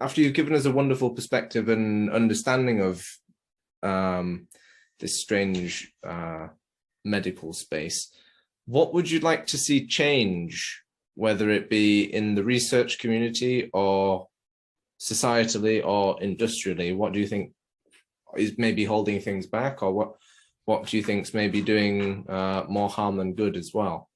after you've given us a wonderful perspective and understanding of this strange medical space, what would you like to see change, whether it be in the research community or societally or industrially? What do you think is maybe holding things back, or what do you think is maybe doing more harm than good as well?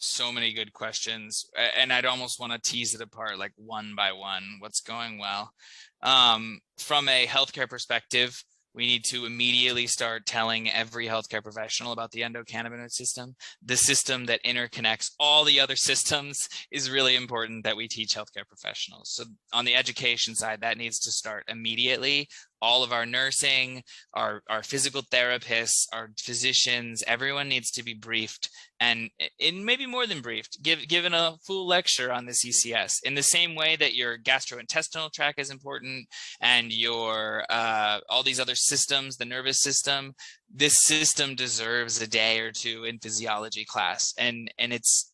So many good questions, and I'd almost want to tease it apart like one by one. What's going well? From a healthcare perspective, we need to immediately start telling every healthcare professional about the endocannabinoid system. The system that interconnects all the other systems is really important that we teach healthcare professionals. So on the education side, that needs to start immediately. all of our nursing, our physical therapists, our physicians, everyone needs to be briefed, and maybe more than briefed, given a full lecture on this ECS, in the same way that your gastrointestinal tract is important, and your all these other systems, the nervous system. This system deserves a day or two in physiology class, and it's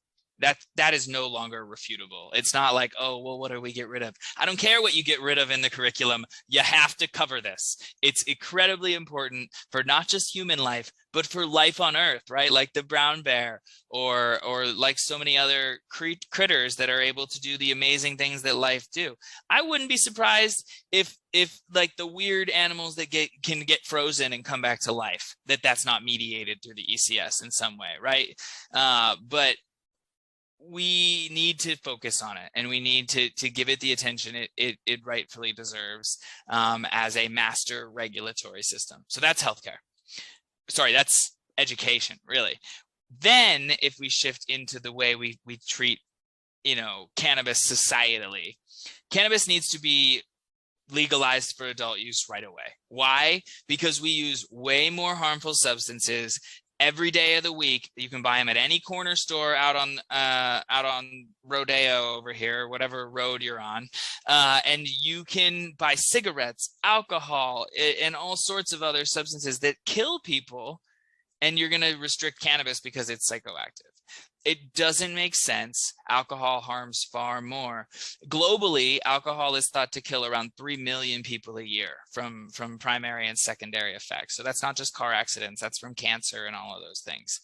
that is no longer refutable. It's not like, oh, well, what do we get rid of? I don't care what you get rid of in the curriculum. You have to cover this. It's incredibly important for not just human life, but for life on Earth, right? Like the brown bear, or like so many other critters that are able to do the amazing things that life do. I wouldn't be surprised if like the weird animals that can get frozen and come back to life, that's not mediated through the ECS in some way, right? But we need to focus on it, and we need to give it the attention it rightfully deserves as a master regulatory system. So that's healthcare. Sorry, that's education, really. Then if we shift into the way we treat, cannabis societally, cannabis needs to be legalized for adult use right away. Why? Because we use way more harmful substances every day of the week. You can buy them at any corner store out on Rodeo over here, whatever road you're on, and you can buy cigarettes, alcohol, and all sorts of other substances that kill people, and you're going to restrict cannabis because it's psychoactive. It doesn't make sense. Alcohol harms far more. Globally, alcohol is thought to kill around 3 million people a year from primary and secondary effects. So that's not just car accidents, that's from cancer and all of those things.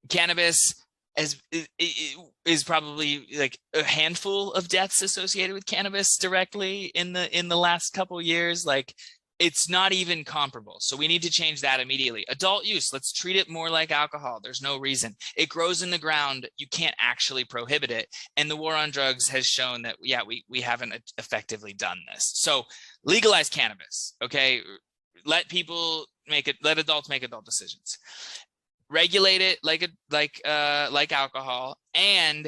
Cannabis is probably like a handful of deaths associated with cannabis directly in the last couple of years. Like, it's not even comparable. So we need to change that immediately. Adult use, let's treat it more like alcohol. There's no reason. It grows in the ground. You can't actually prohibit it. And the war on drugs has shown that, yeah, we haven't effectively done this. So legalize cannabis, okay? Let adults make adult decisions. Regulate it like alcohol. And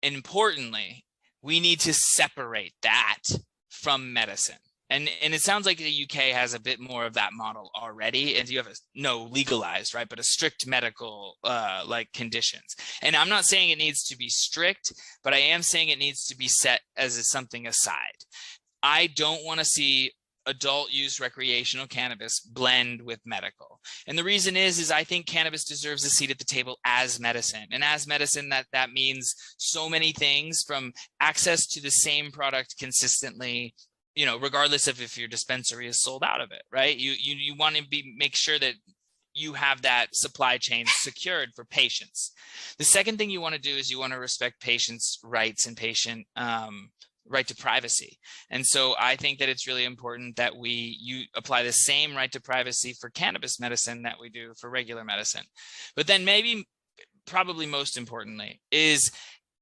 importantly, we need to separate that from medicine. And it sounds like the UK has a bit more of that model already, and you have legalized, right, but a strict medical like conditions. And I'm not saying it needs to be strict, but I am saying it needs to be set as something aside. I don't want to see adult use recreational cannabis blend with medical. And the reason is I think cannabis deserves a seat at the table as medicine. And as medicine, that means so many things, from access to the same product consistently, regardless of if your dispensary is sold out of it, right? You want to make sure that you have that supply chain secured for patients. The second thing you want to do is you want to respect patients' rights and patient right to privacy. And so I think that it's really important that you apply the same right to privacy for cannabis medicine that we do for regular medicine. But then probably most importantly, is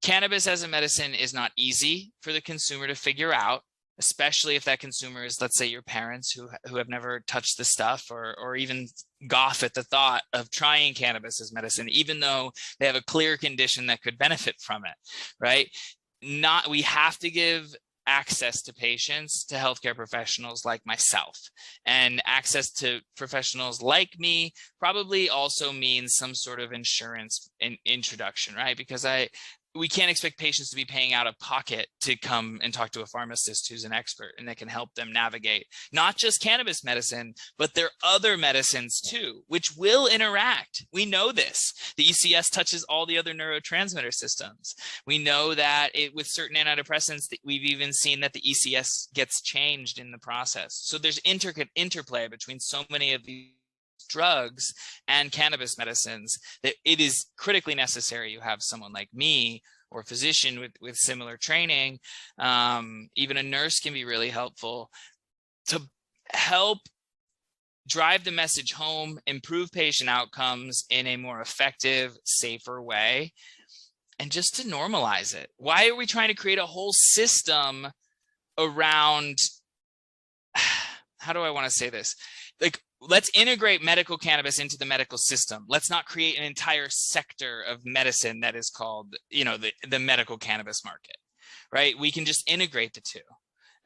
cannabis as a medicine is not easy for the consumer to figure out, especially if that consumer is, let's say, your parents who have never touched the stuff, or even scoff at the thought of trying cannabis as medicine, even though they have a clear condition that could benefit from it, right? We have to give access to patients to healthcare professionals like myself, and access to professionals like me probably also means some sort of insurance introduction, right? Because we can't expect patients to be paying out of pocket to come and talk to a pharmacist who's an expert and that can help them navigate not just cannabis medicine, but their other medicines too, which will interact. We know this. The ECS touches all the other neurotransmitter systems. We know that with certain antidepressants, we've even seen that the ECS gets changed in the process. So there's intricate interplay between so many of these drugs and cannabis medicines that it is critically necessary you have someone like me, or a physician with similar training, even a nurse can be really helpful, to help drive the message home, improve patient outcomes in a more effective, safer way, and just to normalize it. Why are we trying to create a whole system around, how do I want to say this? Like, let's integrate medical cannabis into the medical system. Let's not create an entire sector of medicine that is called, the medical cannabis market, right? We can just integrate the two.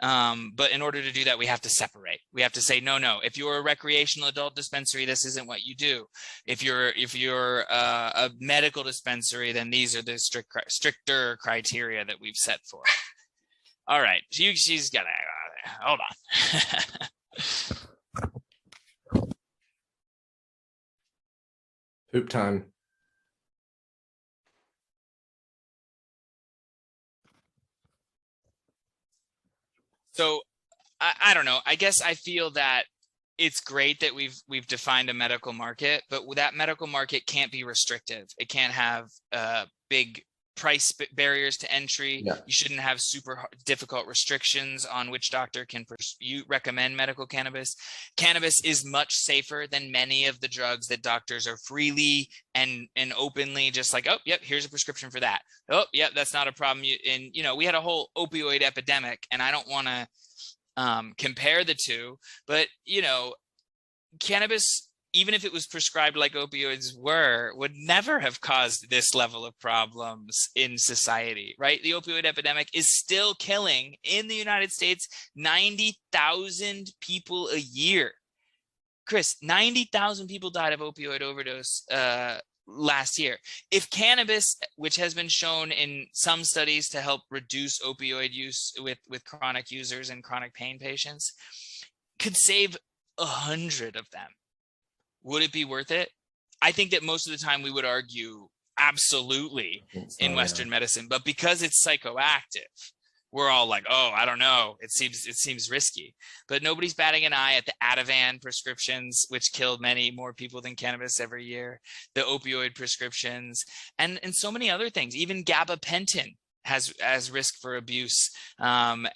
But in order to do that, we have to separate. We have to say, no, if you're a recreational adult dispensary, this isn't what you do. If you're a medical dispensary, then these are the stricter criteria that we've set for. All right, she's got to, hold on. Poop time. So I don't know. I guess I feel that it's great that we've defined a medical market, but that medical market can't be restrictive. It can't have big price barriers to entry. Yeah. You shouldn't have super difficult restrictions on which doctor can recommend medical cannabis. Cannabis is much safer than many of the drugs that doctors are freely and openly just like, oh, yep, here's a prescription for that. Oh, yep, that's not a problem. And we had a whole opioid epidemic, and I don't want to compare the two, but cannabis, even if it was prescribed like opioids were, would never have caused this level of problems in society, right? The opioid epidemic is still killing in the United States 90,000 people a year. Chris, 90,000 people died of opioid overdose last year. If cannabis, which has been shown in some studies to help reduce opioid use with chronic users and chronic pain patients, could save 100 of them, would it be worth it? I think that most of the time we would argue absolutely in Western medicine, but because it's psychoactive, we're all like, oh, I don't know. It seems risky, but nobody's batting an eye at the Ativan prescriptions, which killed many more people than cannabis every year, the opioid prescriptions, and so many other things. Even gabapentin has risk for abuse, and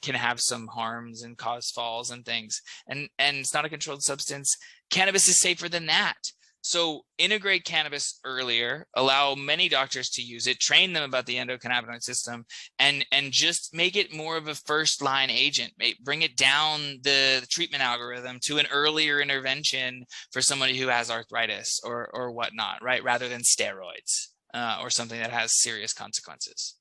can have some harms and cause falls and things. And it's not a controlled substance. Cannabis is safer than that. So integrate cannabis earlier, allow many doctors to use it, train them about the endocannabinoid system, and just make it more of a first line agent. Bring it down the treatment algorithm to an earlier intervention for somebody who has arthritis or whatnot, right? Rather than steroids or something that has serious consequences.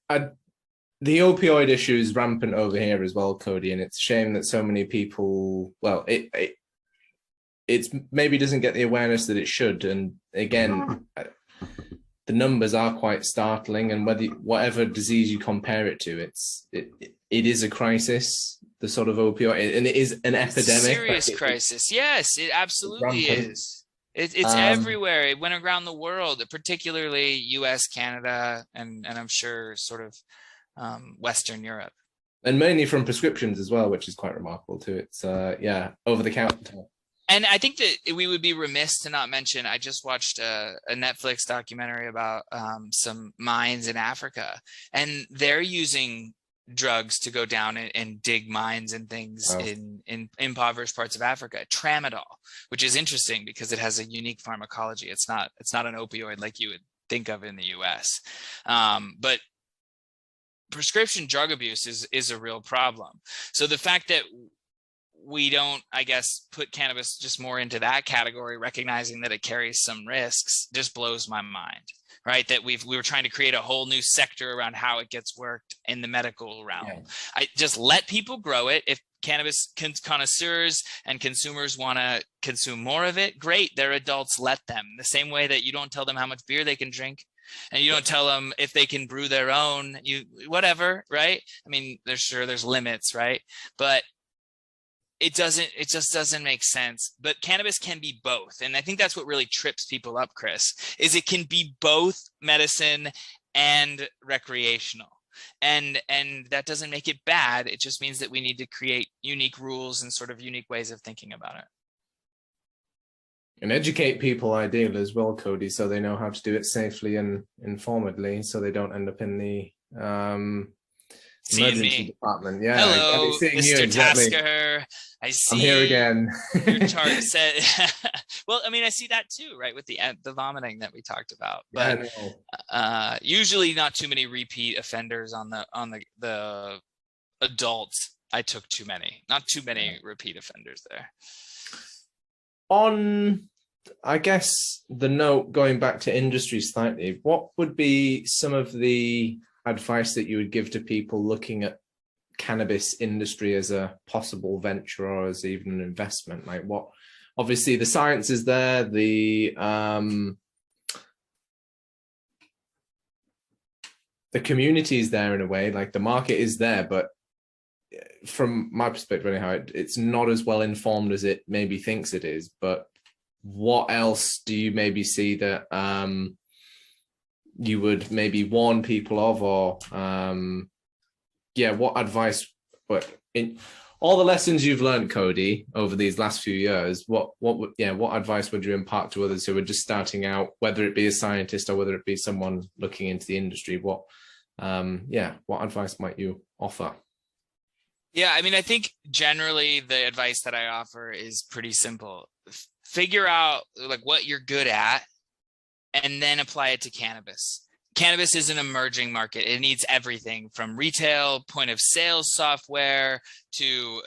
The opioid issue is rampant over here as well, Cody, and it's a shame that so many people, well, it maybe doesn't get the awareness that it should. And again, the numbers are quite startling, and whatever disease you compare it to, it is a crisis, the sort of opioid, and it is an epidemic. Serious crisis. Yes, it absolutely is. It's everywhere. It went around the world, particularly US, Canada, and I'm sure sort of Western Europe. And mainly from prescriptions as well, which is quite remarkable too. It's over the counter. And I think that we would be remiss to not mention, I just watched a Netflix documentary about some mines in Africa, and they're using drugs to go down and dig mines and things in impoverished parts of Africa. Tramadol, which is interesting because it has a unique pharmacology. It's not an opioid like you would think of in the US. But prescription drug abuse is a real problem. So the fact that we don't, I guess, put cannabis just more into that category, recognizing that it carries some risks, just blows my mind, right? That we were trying to create a whole new sector around how it gets worked in the medical realm. Yeah. I just let people grow it. If cannabis connoisseurs and consumers want to consume more of it, great. They're adults, let them. The same way that you don't tell them how much beer they can drink, and you don't tell them if they can brew their own, whatever, right? I mean, there's limits, right? But it just doesn't make sense. But cannabis can be both. And I think that's what really trips people up, Chris, is it can be both medicine and recreational. And that doesn't make it bad. It just means that we need to create unique rules and sort of unique ways of thinking about it. And educate people ideally as well, Cody, so they know how to do it safely and informedly, so they don't end up in the emergency department. Yeah. Hello, Mr. Exactly. Tasker. I see. I'm here again. Your chart said. Well, I mean, I see that too, right? With the vomiting that we talked about, but usually not too many repeat offenders on the adults. I took too many, not too many repeat offenders there. On, I guess, the note going back to industry slightly, what would be some of the advice that you would give to people looking at cannabis industry as a possible venture or as even an investment? Like, what, obviously the science is there, the community is there in a way, like the market is there, but from my perspective anyhow, it's not as well informed as it maybe thinks it is. But what else do you maybe see that you would maybe warn people of, or what advice, but in all the lessons you've learned, Codi, over these last few years, what advice would you impart to others who are just starting out, whether it be a scientist or whether it be someone looking into the industry? What advice might you offer? Yeah, I mean, I think generally the advice that I offer is pretty simple. Figure out like what you're good at and then apply it to cannabis. Cannabis is an emerging market. It needs everything from retail, point of sale software to,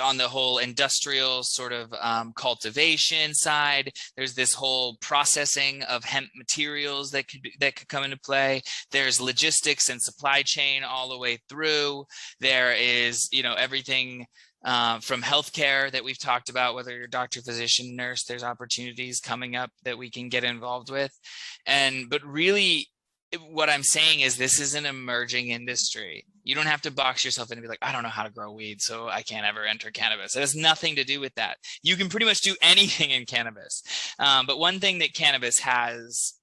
on the whole industrial sort of cultivation side. There's this whole processing of hemp materials that could come into play. There's logistics and supply chain all the way through. There is, everything from healthcare that we've talked about, whether you're doctor, physician, nurse, there's opportunities coming up that we can get involved with. But really, what I'm saying is this is an emerging industry. You don't have to box yourself in and be like, I don't know how to grow weed, so I can't ever enter cannabis. It has nothing to do with that. You can pretty much do anything in cannabis. But one thing that cannabis has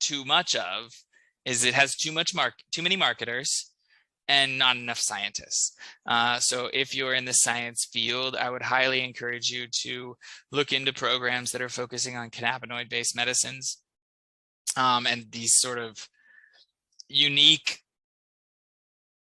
too much of is it has too many marketers and not enough scientists. So if you're in the science field, I would highly encourage you to look into programs that are focusing on cannabinoid-based medicines and these sort of unique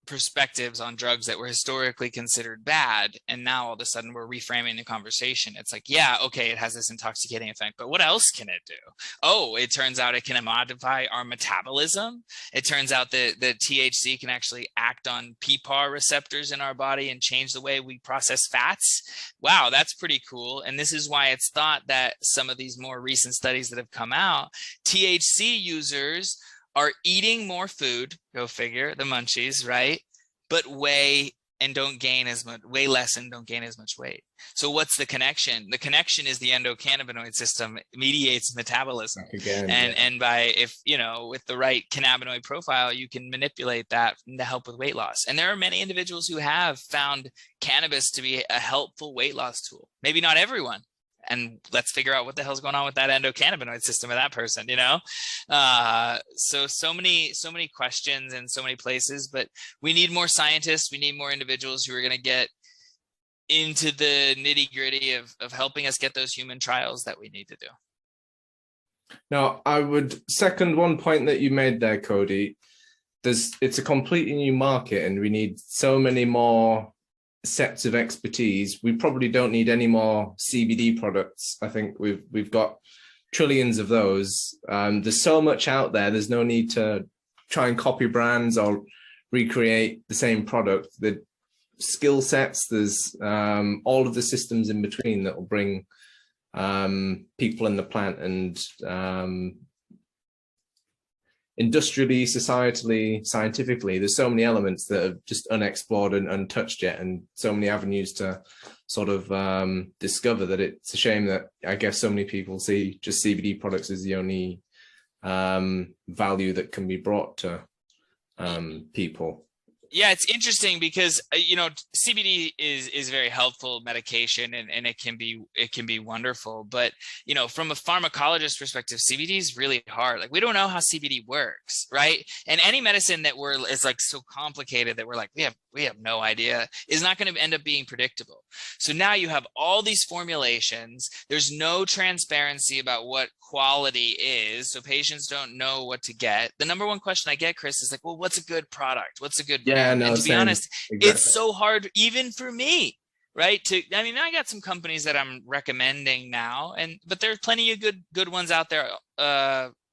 perspectives on drugs that were historically considered bad, and now all of a sudden we're reframing the conversation. It's like, yeah, okay, it has this intoxicating effect, but what else can it do? Oh, it turns out it can modify our metabolism. It turns out that the THC can actually act on PPAR receptors in our body and change the way we process fats. Wow, that's pretty cool. And this is why it's thought that some of these more recent studies that have come out, THC users are eating more food, go figure, the munchies, right? But weigh and don't gain as much, weigh less and don't gain as much weight. So what's the connection? The connection is the endocannabinoid system mediates metabolism. And by, with the right cannabinoid profile, you can manipulate that to help with weight loss. And there are many individuals who have found cannabis to be a helpful weight loss tool. Maybe not everyone. And let's figure out what the hell's going on with that endocannabinoid system of that person, So many questions in so many places, but we need more scientists. We need more individuals who are going to get into the nitty gritty of helping us get those human trials that we need to do. Now, I would second one point that you made there, Codi. It's a completely new market and we need so many more sets of expertise. We probably don't need any more CBD products. I think we've got trillions of those. There's so much out there. There's no need to try and copy brands or recreate the same product. The skill sets, there's all of the systems in between that will bring people in the plant and industrially, societally, scientifically, there's so many elements that are just unexplored and untouched yet, and so many avenues to sort of discover that it's a shame that I guess so many people see just CBD products as the only value that can be brought to people. Yeah, it's interesting because CBD is very helpful medication and it can be wonderful, but from a pharmacologist perspective, CBD is really hard. Like, we don't know how CBD works, right? And any medicine that is like so complicated that we're like we have no idea is not going to end up being predictable. So now you have all these formulations. There's no transparency about what quality is, so patients don't know what to get. The number one question I get, Chris, is like, well, what's a good product? What's a good brand? And to be honest, it's so hard even for me, right? I got some companies that I'm recommending now, but there's plenty of good ones out there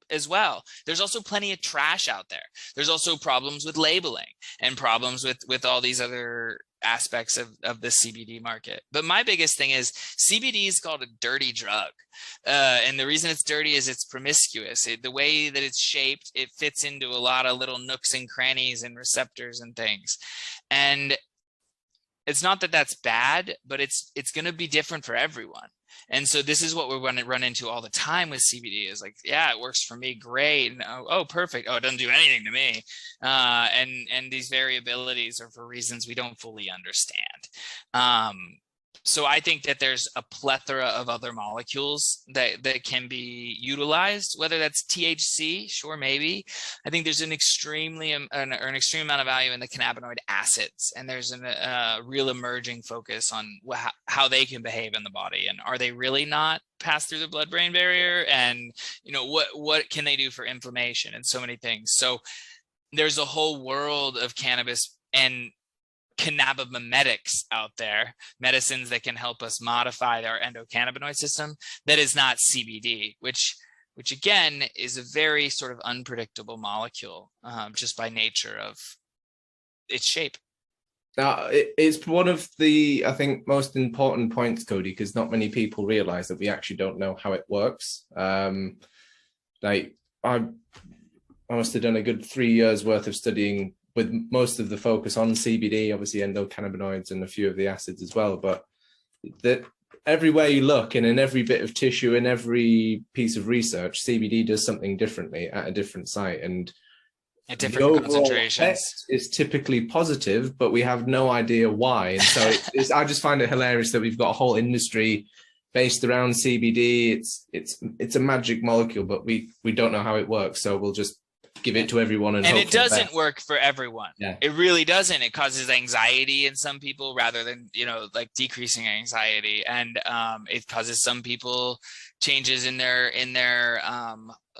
as well. There's also plenty of trash out there. There's also problems with labeling and problems with all these other aspects of the CBD market. But my biggest thing is CBD is called a dirty drug. And the reason it's dirty is it's promiscuous. The way that it's shaped, it fits into a lot of little nooks and crannies and receptors and things. And it's not that that's bad, but it's going to be different for everyone. And so this is what we're going to run into all the time with CBD is like, yeah, it works for me. Great. And, oh, perfect. Oh, it doesn't do anything to me. And these variabilities are for reasons we don't fully understand. So I think that there's a plethora of other molecules that can be utilized, whether that's THC, sure, maybe. I think there's an extreme amount of value in the cannabinoid acids, and there's a real emerging focus on how they can behave in the body, and are they really not pass through the blood-brain barrier, and what can they do for inflammation and so many things. So there's a whole world of cannabis and cannabimetics out there, medicines that can help us modify our endocannabinoid system that is not CBD, which again is a very sort of unpredictable molecule just by nature of its shape. Now, it's one of the, I think, most important points, Codi, because not many people realize that we actually don't know how it works. Like I must have done a good 3 years worth of studying with most of the focus on CBD, obviously endocannabinoids and a few of the acids as well. But that everywhere you look and in every bit of tissue, in every piece of research, CBD does something differently at a different site. And at different concentrations is typically positive, but we have no idea why. And so I just find it hilarious that we've got a whole industry based around CBD. It's a magic molecule, but we don't know how it works. So we'll just give it to everyone and it doesn't work for everyone. Yeah. It really doesn't. It causes anxiety in some people rather than like decreasing anxiety, and it causes some people changes in their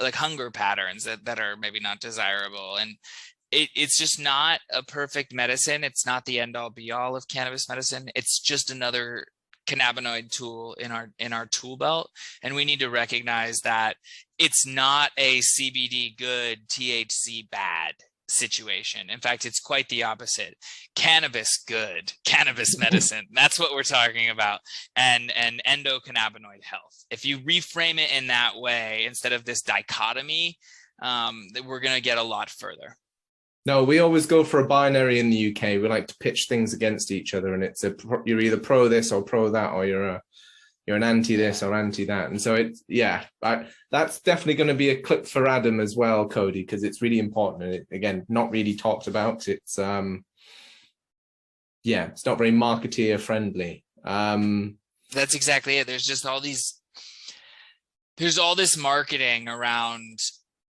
like hunger patterns that are maybe not desirable, and it's just not a perfect medicine. It's not the end all be all of cannabis medicine. It's just another cannabinoid tool in our tool belt, and we need to recognize that it's not a CBD good, THC bad situation. In fact, it's quite the opposite. Cannabis good, cannabis medicine. That's what we're talking about, and endocannabinoid health. If you reframe it in that way instead of this dichotomy, we're going to get a lot further. No, we always go for a binary in the UK. We like to pitch things against each other, and you're either pro this or pro that, or you're an anti this or anti that. And so that's definitely going to be a clip for Adam as well, Codi, because it's really important. And again, not really talked about. It's it's not very marketeer friendly. That's exactly it. There's all this marketing around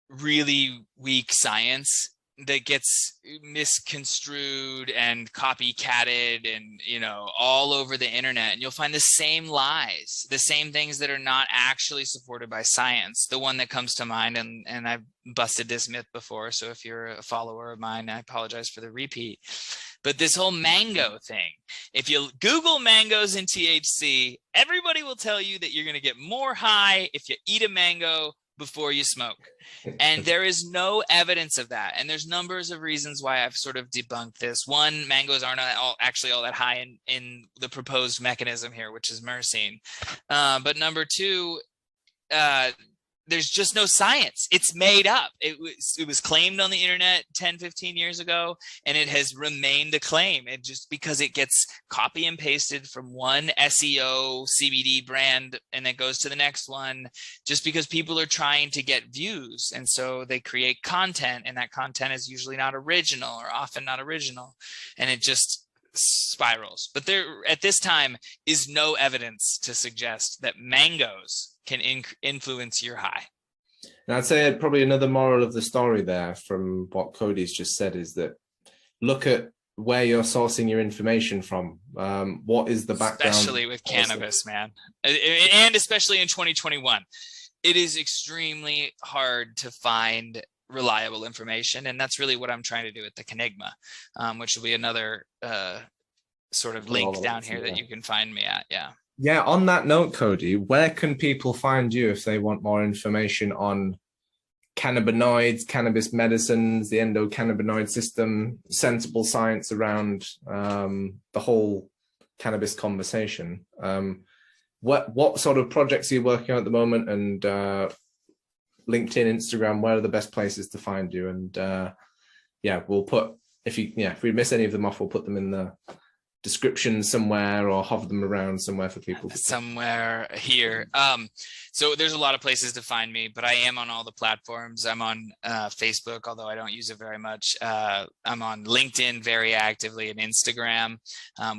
really weak science that gets misconstrued and copycatted and all over the internet, and you'll find the same lies, the same things that are not actually supported by science. The one that comes to mind, and I've busted this myth before, so if you're a follower of mine, I apologize for the repeat, but this whole mango thing, if you Google mangoes and THC, everybody will tell you that you're going to get more high if you eat a mango before you smoke. And there is no evidence of that. And there's numbers of reasons why I've sort of debunked this. One, mangoes aren't actually all that high in the proposed mechanism here, which is myrcene. But number two, there's just no science. It's made up. It was claimed on the internet 10, 15 years ago, and it has remained a claim. And just because it gets copy and pasted from one SEO CBD brand and it goes to the next one, just because people are trying to get views. And so they create content, and that content is usually not original, or often not original. And it just spirals. But there, at this time, is no evidence to suggest that mangoes can influence your high. And I'd say probably another moral of the story there from what Codi's just said is that look at where you're sourcing your information from. What is the background? Especially with cannabis, man. And especially in 2021. It is extremely hard to find reliable information. And that's really what I'm trying to do at the Cannigma, which will be another sort of link down here that you can find me at. Yeah. Yeah, on that note, Codi, where can people find you if they want more information on cannabinoids, cannabis medicines, the endocannabinoid system, sensible science around the whole cannabis conversation. What sort of projects are you working on at the moment? And LinkedIn, Instagram, where are the best places to find you? And yeah, we'll put, if we miss any of them off, we'll put them in the description somewhere or hover them around somewhere for people to somewhere here. So there's a lot of places to find me, but I am on all the platforms. I'm on Facebook, although I don't use it very much. I'm on LinkedIn very actively, and Instagram,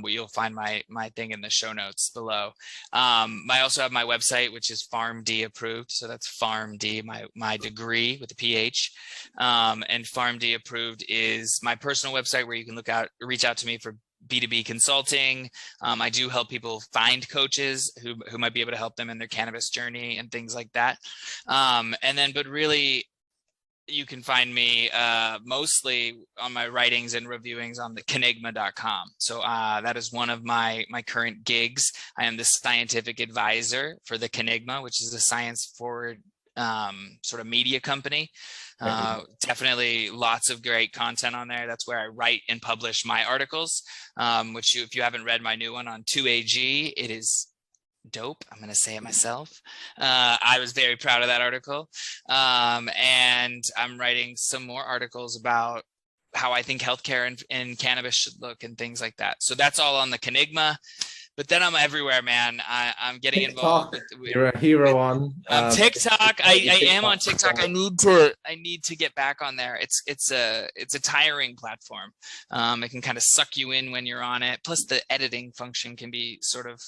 where you'll find my thing in the show notes below. I also have my website, which is PharmD approved. So that's PharmD, my degree with a PH. And PharmD approved is my personal website where you can reach out to me for B2B consulting. I do help people find coaches who might be able to help them in their cannabis journey and things like that. But really, you can find me mostly on my writings and reviewings on the Cannigma.com. So that is one of my current gigs. I am the scientific advisor for the Cannigma, which is a science-forward sort of media company. Definitely lots of great content on there. That's where I write and publish my articles, which if you haven't read my new one on 2AG, it is dope. I'm going to say it myself. I was very proud of that article. And I'm writing some more articles about how I think healthcare and cannabis should look and things like that. So that's all on the Cannigma. But then I'm everywhere, man. I'm getting involved. You're a hero on TikTok. I am on TikTok. I need to get back on there. It's a tiring platform. It can kind of suck you in when you're on it. Plus, the editing function can be sort of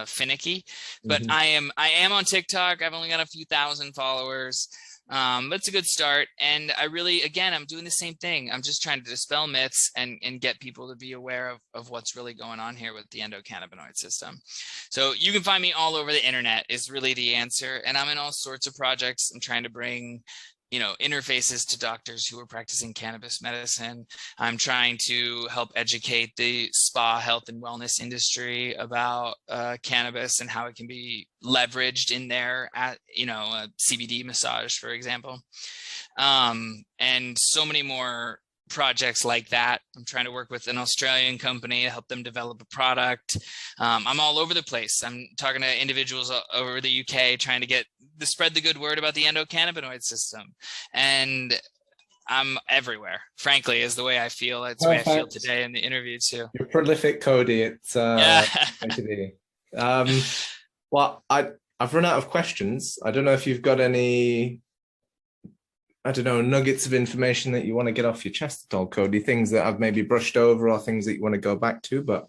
finicky. But I am on TikTok. I've only got a few thousand followers. But it's a good start. And I really, again, I'm doing the same thing. I'm just trying to dispel myths and get people to be aware of what's really going on here with the endocannabinoid system. So you can find me all over the internet is really the answer. And I'm in all sorts of projects. I'm trying to bring, interfaces to doctors who are practicing cannabis medicine. I'm trying to help educate the spa health and wellness industry about cannabis and how it can be leveraged in there at, a CBD massage, for example. And so many more projects like that. I'm trying to work with an Australian company to help them develop a product. I'm all over the place. I'm talking to individuals over the UK, trying to spread the good word about the endocannabinoid system. And I'm everywhere, frankly, is the way I feel. It's the way I feel today in the interview too. You're prolific, Codi. It's going to be. Well, I've run out of questions. I don't know if you've got any, nuggets of information that you want to get off your chest at all, Codi, things that I've maybe brushed over or things that you want to go back to. But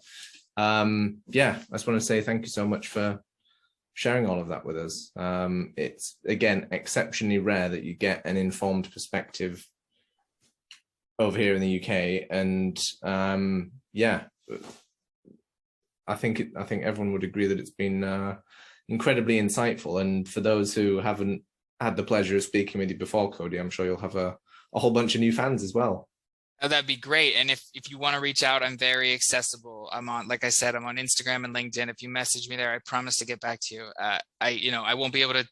yeah, I just want to say thank you so much for sharing all of that with us. It's, again, exceptionally rare that you get an informed perspective over here in the UK. And yeah, I think everyone would agree that it's been incredibly insightful. And for those who haven't had the pleasure of speaking with you before, Codi, I'm sure you'll have a whole bunch of new fans as well. Oh, that'd be great. And if you want to reach out, I'm very accessible. I'm on, like I said, I'm on Instagram and LinkedIn. If you message me there, I promise to get back to you. I won't be able to,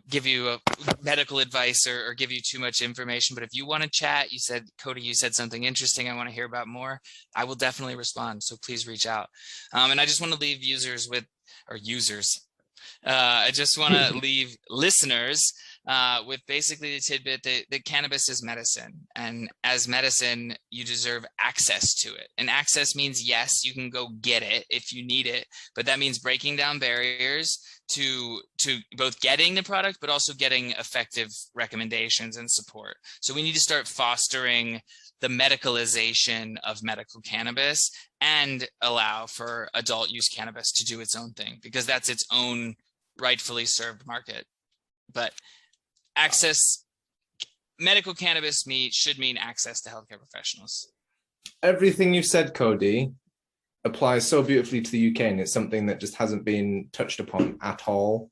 give you a medical advice or give you too much information. But if you want to chat, Codi, you said something interesting, I want to hear about more, I will definitely respond. So please reach out. And I just want to leave I just want to leave listeners with basically the tidbit that cannabis is medicine. And as medicine, you deserve access to it. And access means, yes, you can go get it if you need it. But that means breaking down barriers to both getting the product, but also getting effective recommendations and support. So we need to start fostering the medicalization of medical cannabis and allow for adult use cannabis to do its own thing, because that's its own rightfully served market. But access, medical cannabis should mean access to healthcare professionals. Everything you've said, Codi, applies so beautifully to the UK, and it's something that just hasn't been touched upon at all.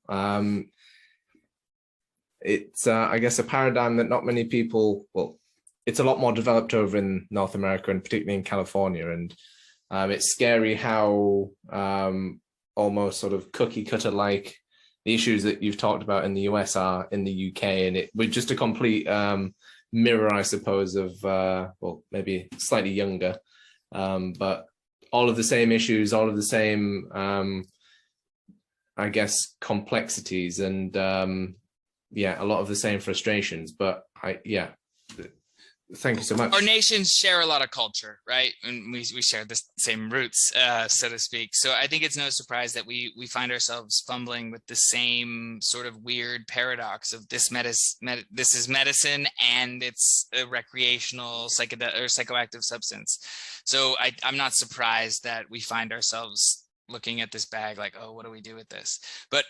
It's, I guess, a paradigm that not many people, well, it's a lot more developed over in North America and particularly in California. And it's scary how almost sort of cookie cutter like the issues that you've talked about in the US are in the UK, and we're just a complete mirror, I suppose, of well, maybe slightly younger, but all of the same issues, all of the same, I guess, complexities, and yeah, a lot of the same frustrations. But thank you so much. Our nations share a lot of culture, right? And we share the same roots, so to speak. So I think it's no surprise that we find ourselves fumbling with the same sort of weird paradox of this is medicine and it's a recreational psychoactive substance. So I'm not surprised that we find ourselves looking at this bag like, oh, what do we do with this? But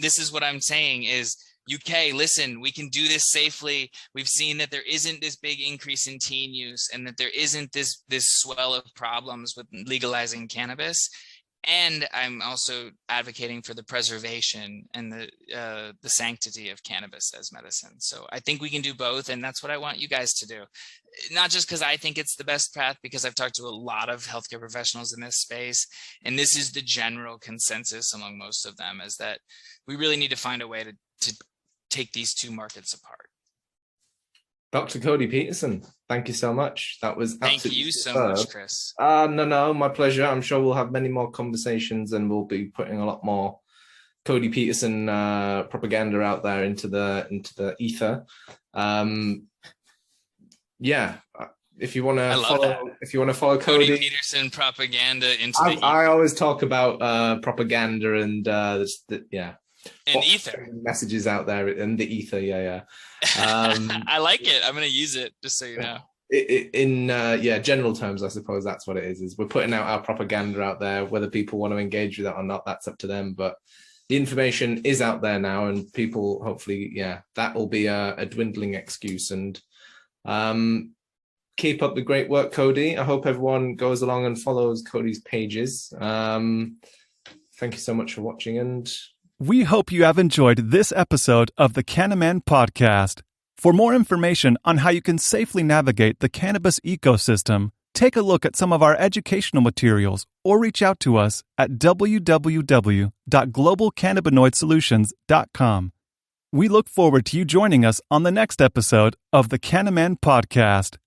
this is what I'm saying is, UK, listen, we can do this safely. We've seen that there isn't this big increase in teen use and that there isn't this swell of problems with legalizing cannabis. And I'm also advocating for the preservation and the sanctity of cannabis as medicine. So I think we can do both. And that's what I want you guys to do. Not just because I think it's the best path, because I've talked to a lot of healthcare professionals in this space. And this is the general consensus among most of them, is that we really need to find a way to take these two markets apart. Dr. Codi Peterson, thank you so much. That was thank you so much, Chris. No, my pleasure. I'm sure we'll have many more conversations, and we'll be putting a lot more Codi Peterson propaganda out there into the ether. Yeah, if you want to follow Codi Peterson propaganda into the ether. I always talk about propaganda and yeah. And ether messages out there in the ether, yeah. I like it. I'm going to use it, just so you know. In general terms, I suppose that's what it is we're putting out our propaganda out there. Whether people want to engage with that or not, that's up to them. But the information is out there now, and people, hopefully, that will be a dwindling excuse. And keep up the great work, Codi. I hope everyone goes along and follows Codi's pages. Thank you so much for watching, and we hope you have enjoyed this episode of the Cannaman podcast. For more information on how you can safely navigate the cannabis ecosystem, take a look at some of our educational materials or reach out to us at www.globalcannabinoidsolutions.com. We look forward to you joining us on the next episode of the Cannaman podcast.